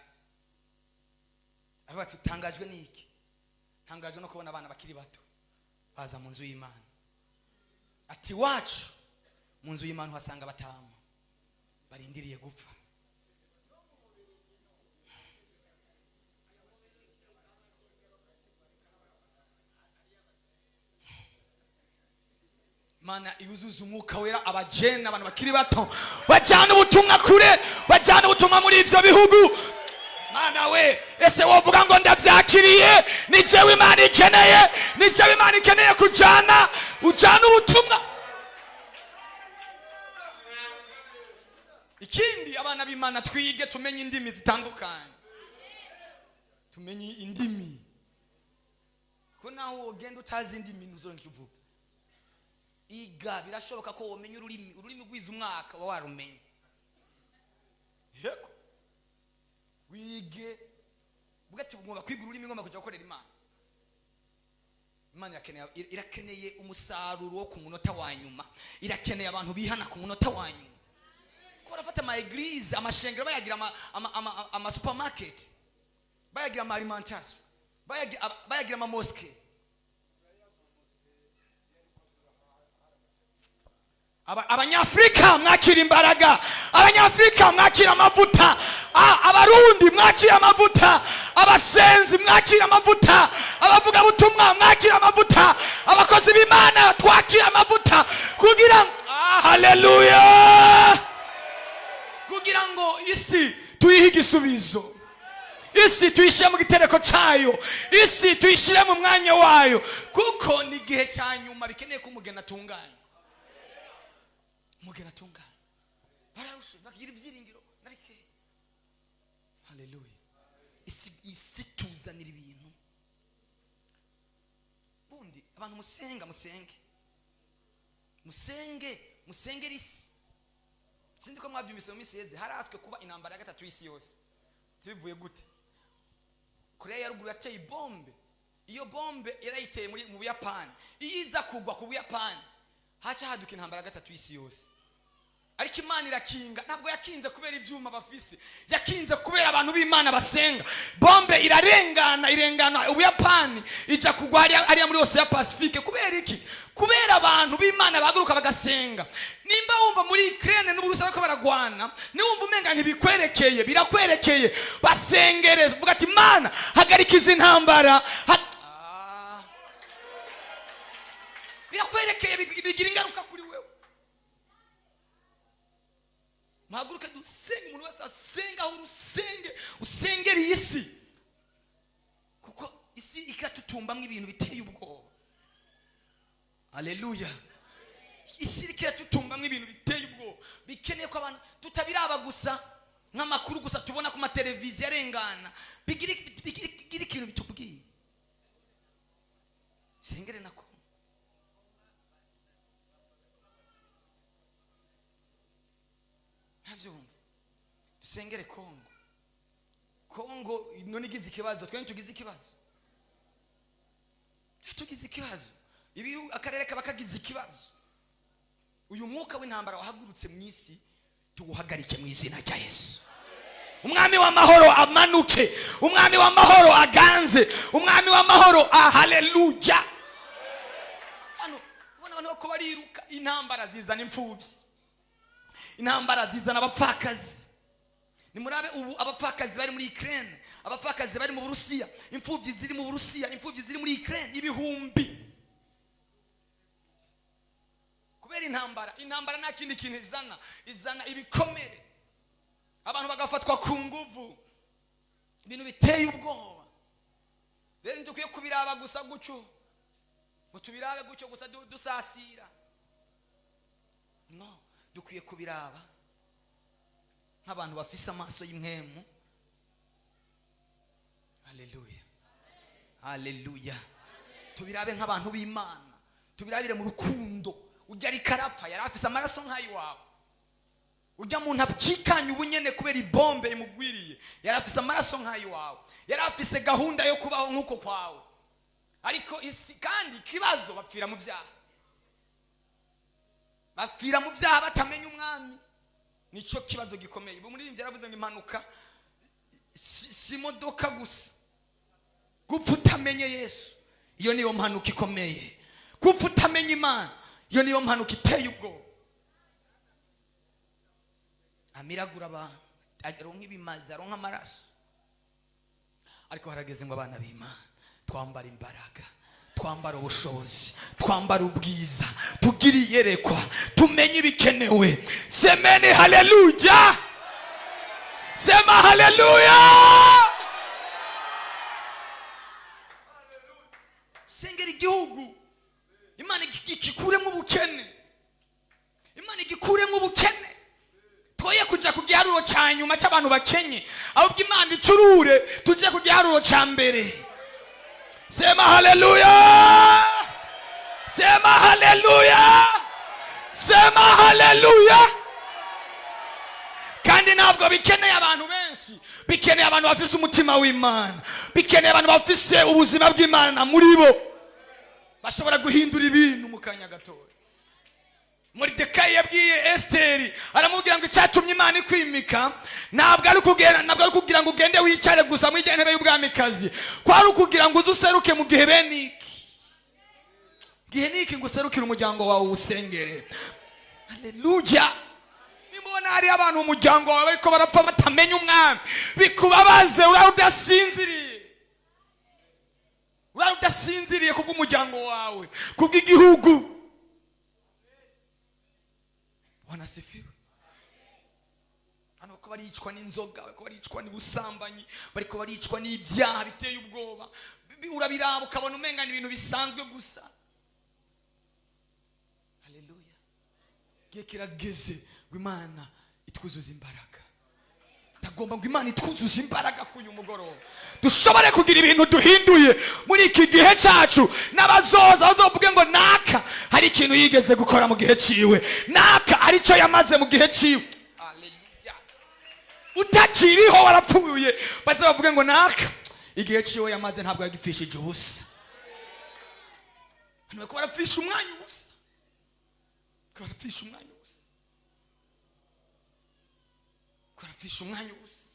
Aravuga ati utangajwe n'iki? Tangajwe no kubona abana bakiri bato baza mu nzu y'Imana. Ati wacu mu nzu y'Imana uhasanga batama barindiriye gupfa. Mana yuzuza umwuka wera, abajene abantu bakiri bato bajana ubutumwa kure, bajana ubutumwa muri ivyo bihugu. Mana we, ese wovuga ngo ndavyakiriye? Ni jewe Imana ikeneye, ni jewe Imana ikeneye ujana ubutumwa. Ikindi abana b'Imana twige tumenye indimi zitandukanye, tumenye indimi, ko naho ugenda utazi indimi ntuzongera uvuga. Iga, birashoboka ko womenye ururimi rwiza umwaka wa warumenye. Yego wige bugati bugomba kwiga ururimi ngomba kujya gukorera Imana. Imana irakeneye umusaruro wo ku munota wa nyuma, irakeneye abantu bihana ku munota wa nyuma. Ko barafata ama eglise, amashengero bayagira ama supermarket, bayagira ama alimentation, bayagira ama mosque. Abanyafrika mwakira imbaraga, abanyafrika mwakira amavuta, abarundi mwakira amavuta, abasenzi mwakira amavuta, abavuga butumwa mwakira amavuta, abakozi b'Imana twakira amavuta, kugira haleluya, kugira ngo isi tuyihe igisubizo, isi tuyishire mu gitereko cayo, isi tuyishire mu mwanya wayo, kuko ni gihe cya nyuma bikeneye ko umugeni atunganye. Umugeni atunganye bararushe bagira ibyiringiro narike. Haleluya. Isi tuzanira ibintu bundi abantu musenge risi. Sindi ko mwabyumvise mu misi yeze haratswe kuba intambara ya gatatu y'isi yose. Bivuye gute? Korea ya ruguru yateye bombe, iyo bombe yarayiteye mu Buyapani, iza kugwa ku Buyapani haca haduka intambara ya gatatu y'isi yose. ariko Imana irakinga. Ntabwo yakinze kubera ibyuma bafise, yakinze kubera abantu b'Imana basenga. Bombe irengana Ubuyapani ija kugwa ari muri Ocean Pacifique. Kubera iki? Kubera abantu b'Imana bahaguruka bagasenga. Nimba wumva muri Ukraine n'Uburusiya ko baragwana, niwumva umenga ntibikwerekeye, birakwerekeye. Basengereza vuga ati Imana hagarika izi ntambara. Birakwerekeye, bigira ingaruka kuri wewe. Mahaguruka dusenge, umuntu wese asenga aho usengera isi, kuko isi ikatutumbamwe ibintu biteye ubwoba. Haleluya. Isi ikatutumbamwe ibintu biteye ubwoba, bikeneye ko abantu tutabiraba gusa nk'amakuru gusa tubona ku mateleviziyo arengana, bigira ikintu bitubwiye. Sengere nako dusengere Kongo none igize ikibazo, twene tugize ikibazo, ibi akarere kaba kagize ikibazo. Uyu mwuka w'intambara wahagurutse mu isi tuwuhagarike mu izina rya Yesu. Umwami w'amahoro amanuke, umwami w'amahoro aganze, umwami w'amahoro. Haleluya. Hano ko bariruka, intambara zizana imfubyi, intambara zizana abapfakazi. Nimurabe ubu abapfakazi bari muri Ukraine, abapfakazi bari mu Burusiya, imfubyi ziri mu Burusiya, imfubyi ziri muri Ukraine ibihumbi. Kubera intambara nta kindi kintu izana ibikomere, abantu bagafatwa ku nguvu, ibintu biteye ubwoba. Rero dukwiye kubiraba gusa gucyo, ngo tubirabe gucyo gusa dusasira. No, dukwiye kubiraba nk'abantu bafise amaso y'imwemu. Haleluya, haleluya. Tubirabe nk'abantu b'Imana, tubirabire mu rukundo. Ujya ari karapfa yari afise amaraso nk'ayiwawe, ujya muntu acikanye ubunyene kubera ibombe imugwiriye yari afise amaraso nk'ayiwawe, yari afise gahunda yo kubaho nk'uko kwawe. Ariko isi kandi ikibazo bapfira mu byaha, batamenya umwami. Nico kibazo gikomeye. Bo muri imvye yaravuze ngo impanuka si modoka gusa, gupfa utamenye Yesu, iyo niyo mpanuka ikomeye. Gupfa utamenye Imana, iyo niyo mpanuka iteye ubwoba. Amiragura abantu, aronka ibimazi, aronka amaraso. Ariko harageze ngo abana b'Imana twambara imbaraga, twambara ubushobozi, twambara ubwiza, tugira iyerekwa, tumenye ibikenewe. Semeni haleluya, sema haleluya. Sengera igihugu, Imana igikuremo ubukene, Imana igikuremo ubukene. Twoye kujya ku giharuro cya nyuma cy'abantu bakenye, ahubwo Imana icurure tujye ku giharuro cya mbere. Sema haleluya, sema haleluya, sema haleluya. Kandi ntabwo bikeneye abantu benshi, bikeneye abantu bafise umutima w'Imana, bikeneye abantu bafise ubuzima bw'Imana muri bo, bashobora guhindura ibintu mu kanya gatoya. Moridekayi yabwiye Esteri, aramubwira ngo icyatumye Imana ikwimika ntabwo ari kugira ngo ugende wicare gusa muri ntebe y'ubwamikazi, ko ari ukugira ngo uzuseruke mu gihe niki ngo userukire umuryango wawe usengere. Haleluya. Nimubona hari abantu mu muryango wawe ko barapfa batamenya umwami, bikubabaze, udasinziriye kubw'umuryango wawe, kubw'igihugu. Wanasifiwe. Hano ko baricwa n'inzoga, ko baricwa n'ubusambanyi, bariko baricwa n'ibyaha biteye ubwoba. Urabiraba ukabona umenga ni ibintu bisanzwe gusa. Haleluya. Gihe kirageze ngo Imana itwuzuza imbaraga. Tagomba ngo Imana itwuzuza imbaraga kuyu mugoroba, dushobore kugira ibintu duhinduye muri iki gihe cyacu. N'abazoza bazovuge ngo naka hari ikintu yigeze gukora mu gihe ciwe, naka ari cyo yamaze mu gihe ciwe. Haleluya. Utakiriho warapfuye, bazovuge ngo naka igihe ciwe yamaze ntabwo yagipfishije ubusa. Hano ko barapfisha umwanya ubusa, ko barapfisha umwanya ubusa. kurafisha umwanya ubusa.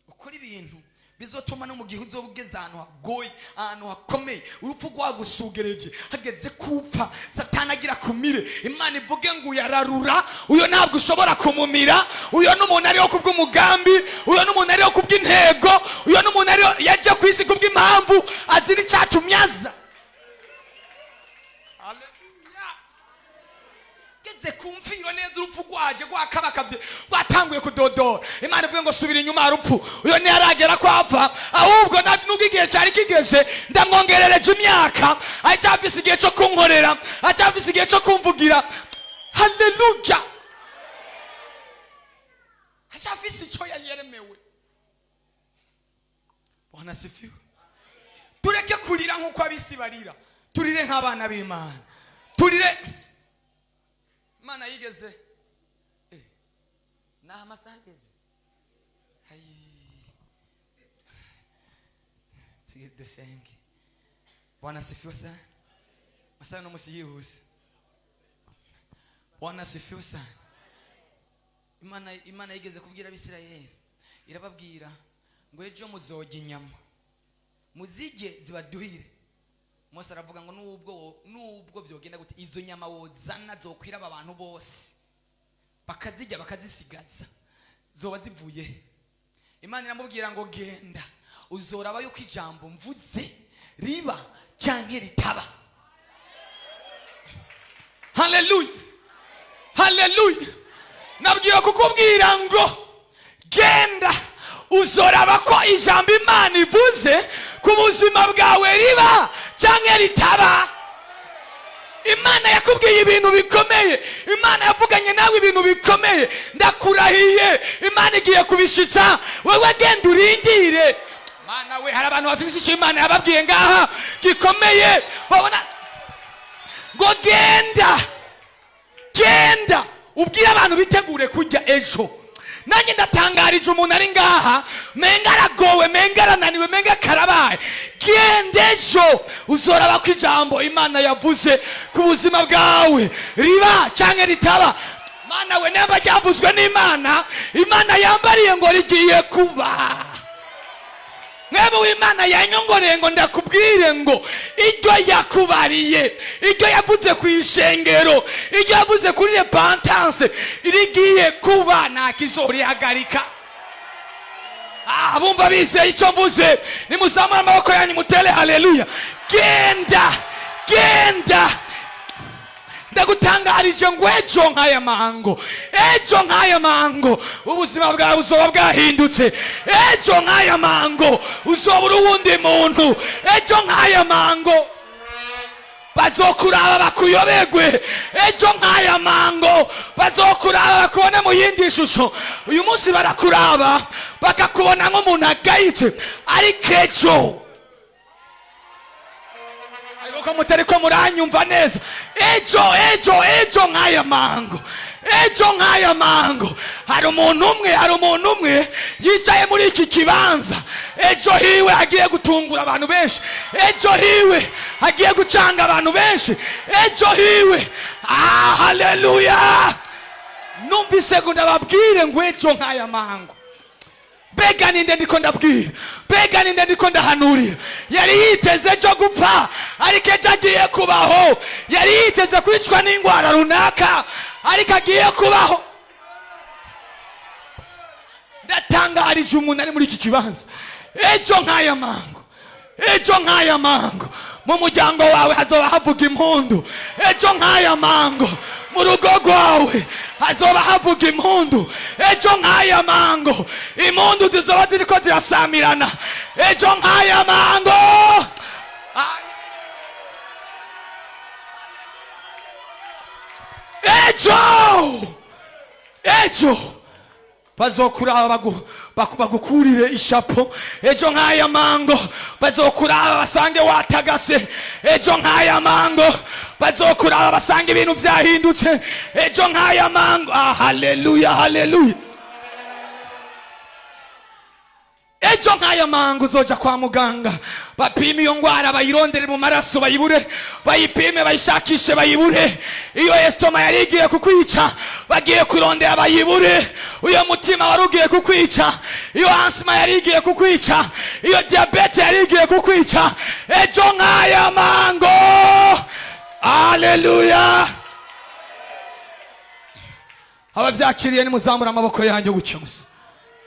Ukora ibintu bizotuma no mu gihe uzobugeze ahantu hagoye, ahantu hakomeye, urupfu rwagusugereje, hageze kupfa, Satani agira kumire, Imana ivuge ngo uyararura, uyo ntabwo ushobora kumumira, uyo n'umuntu ariho kubw'umugambi, uyo n'umuntu ariho kubw'intego, uyo n'umuntu ariho yaje ku isi kubw'impamvu azira icyatumye aza. Geze kumfiro neza urupfu rwaje rwakabakabye rwatanguye kudodora, Imana ivuge ngo subira inyuma urupfu, uyo ntiyaragera kwapfa, ahubwo nubwo igihe cyari kigeze ndamwongerereje imyaka, acyafise igihe cyo kunkorera, acyafise igihe cyo kumvugira. Haleluya, acyafise icyo yayeremewe. Bwana sifiwe. Tureke kurira nk'uko abisi barira, turire nk'abana b'Imana, turire. Mana yigeze na masageze tige dusenge. Bwana sifiwe sana. Masana no musiyihuse. Bwana sifiwe sana. Imana yigeze kubwira Abisirayeli, irababwira ngo ejo muzojya inyama muzige zibaduhire. Mose aravuga ngo nubwo byogenda gute izo nyama wozana zokwira abantu bose bakazijya bakazisigaza zoba zivuye. Imana iramubwira ngo genda uzoraba yuko ijambo mvuze riba canke ritaba. Haleluya, haleluya. Nabwiye kukubwira ngo genda uzoraba ko ijambo Imana ivuze ku buzima bwawe riba canke ritaba. Imana yakubwiye ibintu bikomeye, Imana yavuganye nawe ibintu bikomeye, ndakurahiye Imana igiye kubishitsa, wewe genda urindire. Mana we, hari abantu bafise icyo Imana yababwiye ngaha gikomeye, babona ngo genda ubwire abantu bitegure kujya ejo. Nanjye ndatangarije umuntu ari ngaha menga aragowe, menga arananiwe, menga karabaye. Genda ejo uzoraba ko ijambo Imana yavuze ku buzima bwawe riba canke ritaba. Mana we, namba ryavuzwe n'Imana, Imana yambariye ngo rigiye kuba. Mwebe w'Imana yanyongoreye ngo ndakubwire ngo iryo yakubariye, iryo yavuze ku ishengero, iryo yavuze kuri repentance rigiye kuba, nta kizorihagarika. Bumva bizeye icyo mvuze, nimuzamure amaboko yanyu mutere haleluya. Genda ndagutangarije ngo ejo nk'aya mango ubuzima bwawe buzoba bwahindutse. Ejo nk'aya mango uzobura uwundi muntu. Ejo nk'aya mango bazokuraba bakuyobegwe. Ejo nk'aya mango bazokuraba bakubone mu yindi shusho. Uyu munsi barakuraba bakakubona nk'umuntu agayitse, ariko ejo ko mutari ko muranyumva neza, ejo nk'aya mango, ejo nk'aya mango hari umuntu umwe yicaye muri iki kibanza, ejo hiwe hagiye gutungura abantu benshi, ejo hiwe hagiye gucanga abantu benshi, ejo hiwe. Haleluya. Numvise ngo ndababwire ngo ejo nk'aya mango. Bega ninde ndiko ndabwira, bega ninde ndiko ndahanurira. Yari yiteze ejo gupfa, ariko ejo agiye kubaho. Yari yiteze kwicwa n'ingwara runaka, ariko agiye kubaho. Ndatangarije umuntu ari muri iki kibanza, ejo nk'aya mango, ejo nk'aya mango mu muryango wawe hazoba havuga impundu. Ejo nk'aya mango mu rugo rwawe hazoba havuga impundu. Ejo nk'aya mango impundu zizoba ziriko zirasamirana. Ejo nk'aya mango ejo bazokuraba bagukurire ishapo. Ejo nk'aya mango bazokuraba basange watagase. Ejo nk'aya mango bazokuraba basange ibintu byahindutse. Ejo nk'aya mango. Haleluya, haleluya. ejo nk'aya mangu uzoja kwa muganga bapime iyo ngwara bayirondere mu maraso bayibure, bayipime bayishakishe bayibure. Iyo estoma yari igiye kukwica bagiye kurondera bayibure. Uyo mutima wari ugiye kukwica, iyo asma yari igiye kukwica, iyo diabete yari igiye kukwica, ejo nk'aya mango. Haleluya. Abavyakiriye ni muzamura amaboko yanyu gutyo gusa.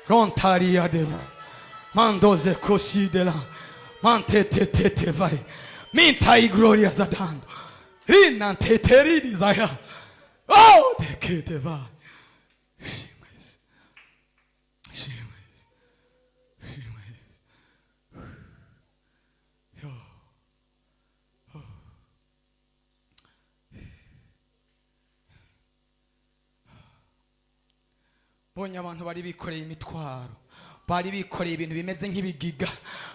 Rontari ya deva mandoze kosi de la mante te vai mintai gloria zadando rina te teridi zaya oh de que te va bonye abantu bari bikoreye imitwaro, bari bikoreye ibintu bimeze nk'ibigiga,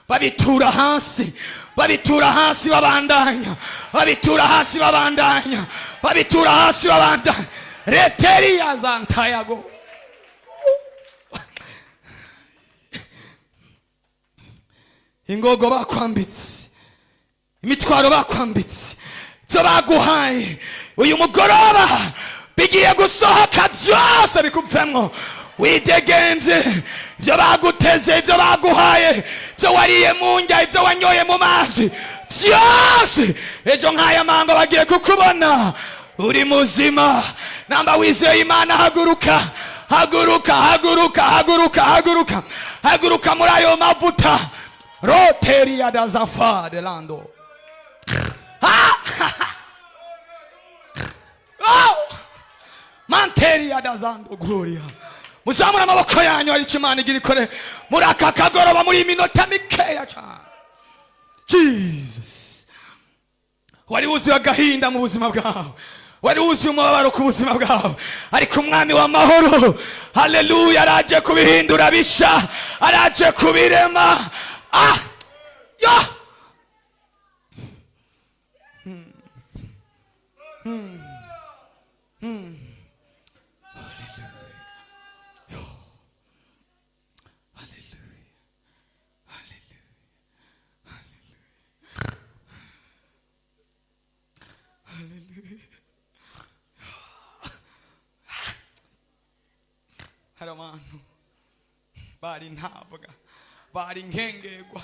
babitura hasi babandanya, babitura hasi babandanya, babitura hasi babandanya. Reteri azantayago ingogo bakwambitse, imitwaro bakwambitse, byo baguhaye uyu mugoroba bigiye gusohoka byose bikuvemwo. Widegenze ibyo baguteze, ibyo baguhaye, ibyo wariye mu njya, ibyo wanyoye mu mazi, byose ejo nk'aya mango bagiye kukubona uri muzima. Namba wizeye Imana, haguruka haguruka haguruka haguruka haguruka haguruka muri ayo mavuta. Roteri ya dazafa de lando manteri ya dazando gloria. Muzamura amaboko yanyu ari Imana igira ikore muri aka kagoroba, muri iminota mikeya cyane. Jesus, wari wuzuye agahinda mu buzima bwawe, wari wuzuye umubabaro ku buzima bwawe, ariko umwami w'amahoro, haleluya, araje kubihindura bisha, araje kubirema. Hari abantu bari ntabwa, bari nkengerwa,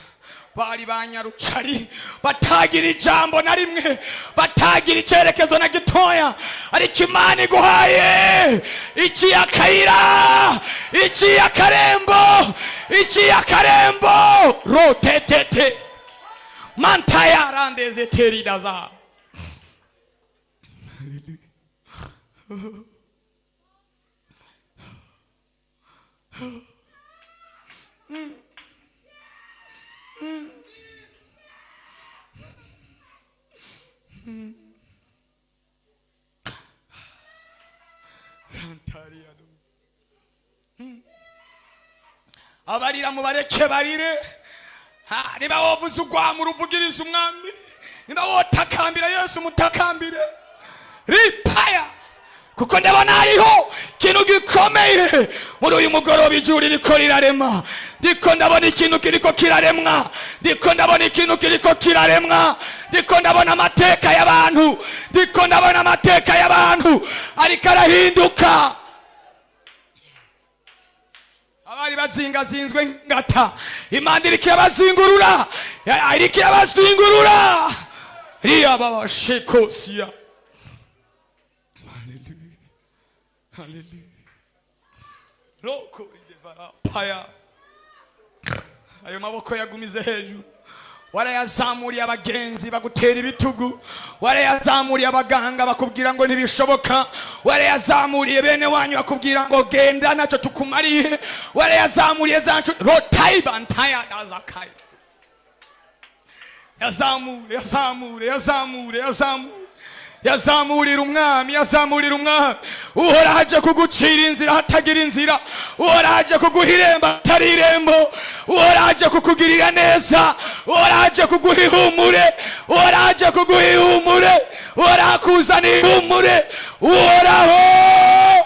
bari banyarucari, batagira ijambo na rimwe, batagira icyerekezo na gitoya, ariko Imana iguhaye ikiyakayira, ikiyakarembo, ikiyakarembo. Rotetete mantaya randeze teridaza. Abarira mubareke barire. Niba wovuze ugwamura uvugiriza umwami, niba wotakambira Yesu mutakambire. Ripaya, kuko ndabona hariho ikintu gikomeye muri uyu mugoroba. Ijuru ririko rirarema, ndiko ndabona ikintu kiriko kiraremwa, ndiko ndabona ikintu kiriko kiraremwa, ndiko ndabona amateka y'abantu, ndiko ndabona amateka y'abantu ariko arahinduka. Abari bazingazinzwe ngata, Imana iriko yabazingurura, iriko yabazingurura. Riya baba shekosia. Hallelujah, hallelujah. Roko idevara paya. Ayo maboko yagumize hejuru. Warayazamuriye abagenzi bagutera ibitugu, warayazamuriye abaganga bakubwira ngo ntibishoboka, warayazamuriye bene wanyu bakubwira ngo genda naco tukumariye, warayazamuriye zancu rotaiba ntaya dazakai. Yazamure yazamure yazamure yazamure yazamurira umwami, yazamurira umwami. Uhora haje kugucira inzira hatagira inzira, uhora haje kuguha irembo hatari irembo, uhora haje kukugirira neza, uhora haje kuguha ihumure, uhora haje kuguha ihumure, uhora hakuzana ihumure, uhoraho.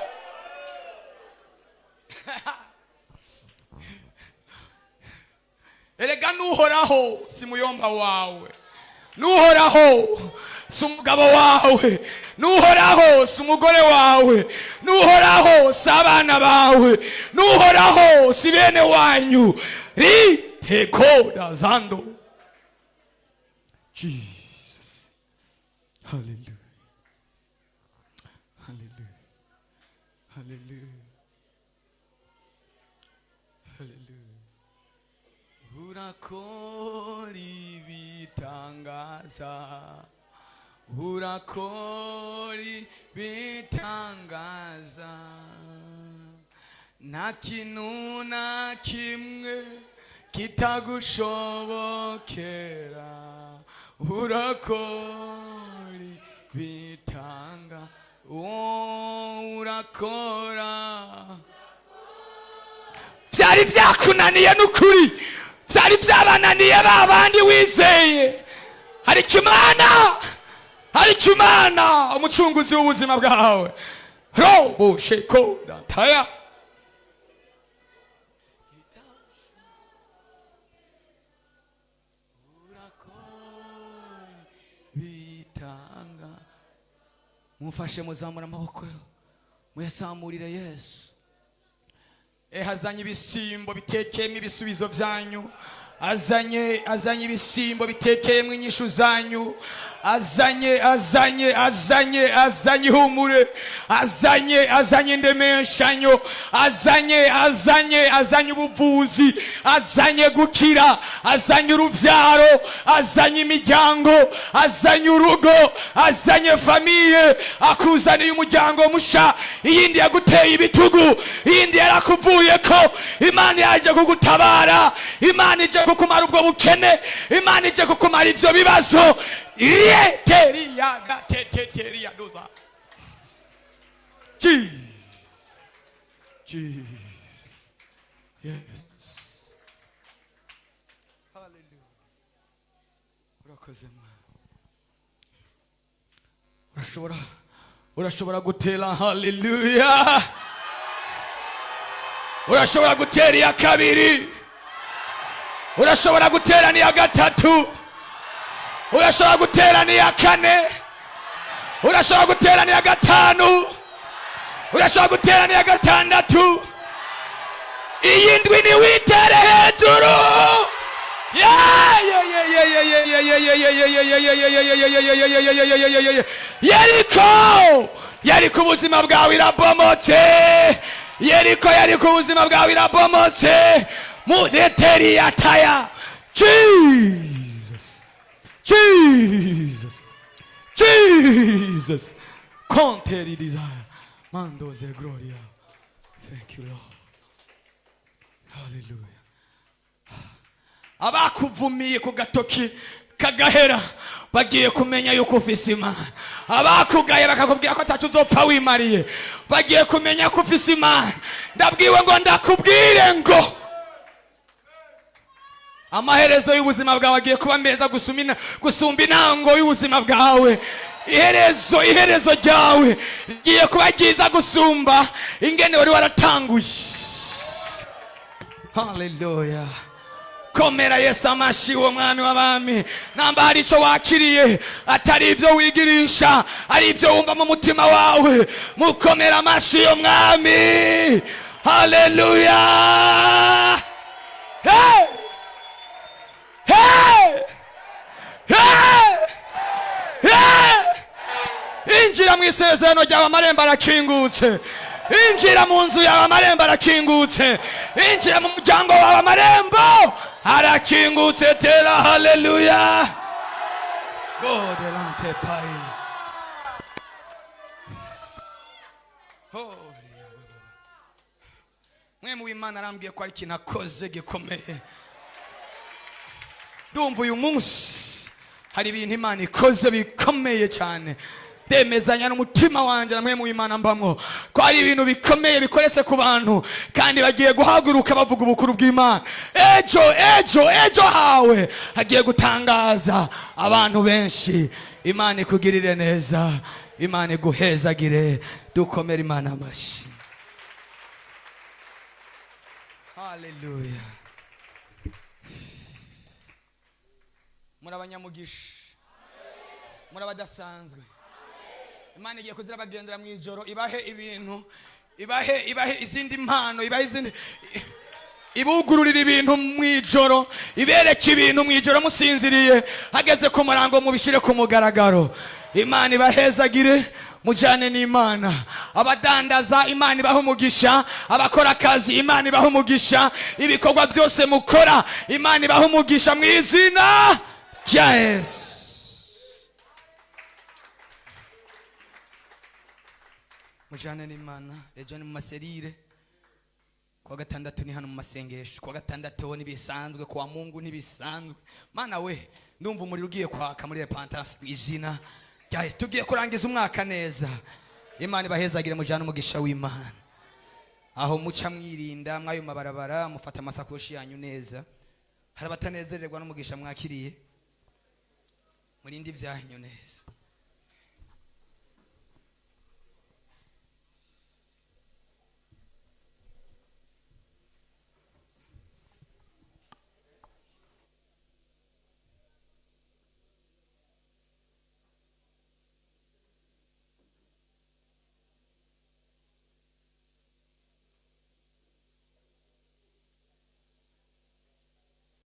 erega nuhoraho si muyomba wawe, nuhoraho si umugabo wawe, nuhoraho si umugore wawe, nuhoraho si abana bawe, nuhoraho si bene wanyu. Ritekoda zando. Jesus. Hallelujah. Hallelujah. Hallelujah. Hallelujah. Urakori bitangaza. Urakori bitangaza. Na kintu na kimwe kitagushobokera. Urakori bitanga. Oh, urakora. Byari byakunaniye n'ukuri, byari byabananiye babandi wizeye. Hari Imana umucunguzi w'ubuzima bwawe. Robo sheko dataya. Bitanga. Mufashe muzamura amaboko yo, muyasamurire Yesu. Hazanye ibisimbo bitekeyemo ibisubizo byanyu, azanye ibisimbo bitekeyemo inyishu zanyu, azanye humure, azanye indemeshanyo, azanye ubuvuzi, azanye gukira, azanye urubyaro, azanye imiryango, azanye urugo, azanye famiye, akuzaniye umuryango musha, iyindi yaguteye ibitugu, iyindi yarakuvuye ko. Imana yaje kugutabara, Imana ije kukumara ubwo bukene, Imana ije kukumara ivyo bibazo. Teria gateteria doza. Jesus. Yes. Hallelujah. Urakoze Mwana. Urashobora gutera hallelujah. Urashobora gutera iya kabiri. Urashobora gutera n'iya gatatu. Urashobora gutera n'iya kane. Urashobora gutera n'iya gatanu. Urashobora gutera n'iya gatandatu. Iyindwi ni witere hejuru. Yeriko ubuzima bwawe irabomotse. Yeriko ubuzima bwawe irabomotse. Mudeteri yataya. Jesus. Conteri desire. Mando ze gloria. Thank you, Lord. Hallelujah. Abakuvumiye ku gatoki kagahera bagiye kumenya yuko ufise Imana. Abakugaye bakakubwira ko atacu uzopfa wimariye bagiye kumenya ko ufise Imana. Ndabwiwe ngo ndakubwire ngo amaherezo y'ubuzima bwawe agiye kuba meza gusumba intango y'ubuzima bwawe. Iherezo ryawe giye kuba ryiza gusumba ingene wari waratanguye. Hallelujah. Komera Yesu amashi uwo mwami w'abami. Namba hari ico wakiriye atari ivyo wigirisha, ari ivyo wumva mu mutima wawe, mukomera amashi yo mwami. Hallelujah. Hey! Hey! Hey! Hey! Injira mu isezerano ryawe amarembo arakingutse. Injira mu nzu yawe amarembo arakingutse. Injira mu muryango wawe amarembo arakingutse. Tera hallelujah. God elante pai. Mwe mu Imana arambwiye ko ari ikintu akoze gikomeye. Ndumva uyu munsi hari ibintu Imana ikoze bikomeye cyane. Demezanya n'umutima wanje namwe mu Imana mbamwo ko ari ibintu bikomeye bikoretse ku bantu kandi bagiye guhaguruka bavuga ubukuru bw'Imana. Ejo hawe hagiye gutangaza abantu benshi. Imana ikugirire neza, Imana iguhezagire. Dukomere Imana amashi. Hallelujah. muri abanyamugisha, muri abadasanzwe. Imana igiye kuzira bagendera mu ijoro, ibahe ibintu, ibahe izindi mpano, ibahe izindi, ibugururira ibintu mu ijoro, ibereke ibintu mu ijoro musinziriye, hageze ku murango mubishire ku mugaragaro. Imana ibahezagire, mujane n'Imana. Abadandaza, Imana ibahe umugisha. Abakora akazi, Imana ibahe umugisha. Ibikorwa byose mukora, Imana ibahe umugisha mu izina rya Yesu. Mujane n'Imana. Ejo ni mu maserire, kuwa gatandatu ni hano mu masengesho, kuwa gatandatu nibisanzwe, kuwa Mungu nibisanzwe. Mana we, ndumva umuriro ugiye kwaka muri repentance izina rya Yesu. Tugiye kurangiza umwaka neza. Imana ibahezagire, mujane umugisha w'Imana. Aho muca mwirinda mwayo mabarabara, mufata amasakoshi yanyu neza. Hari abatanezererwa n'umugisha mwakiriye, murindi byanyu neza.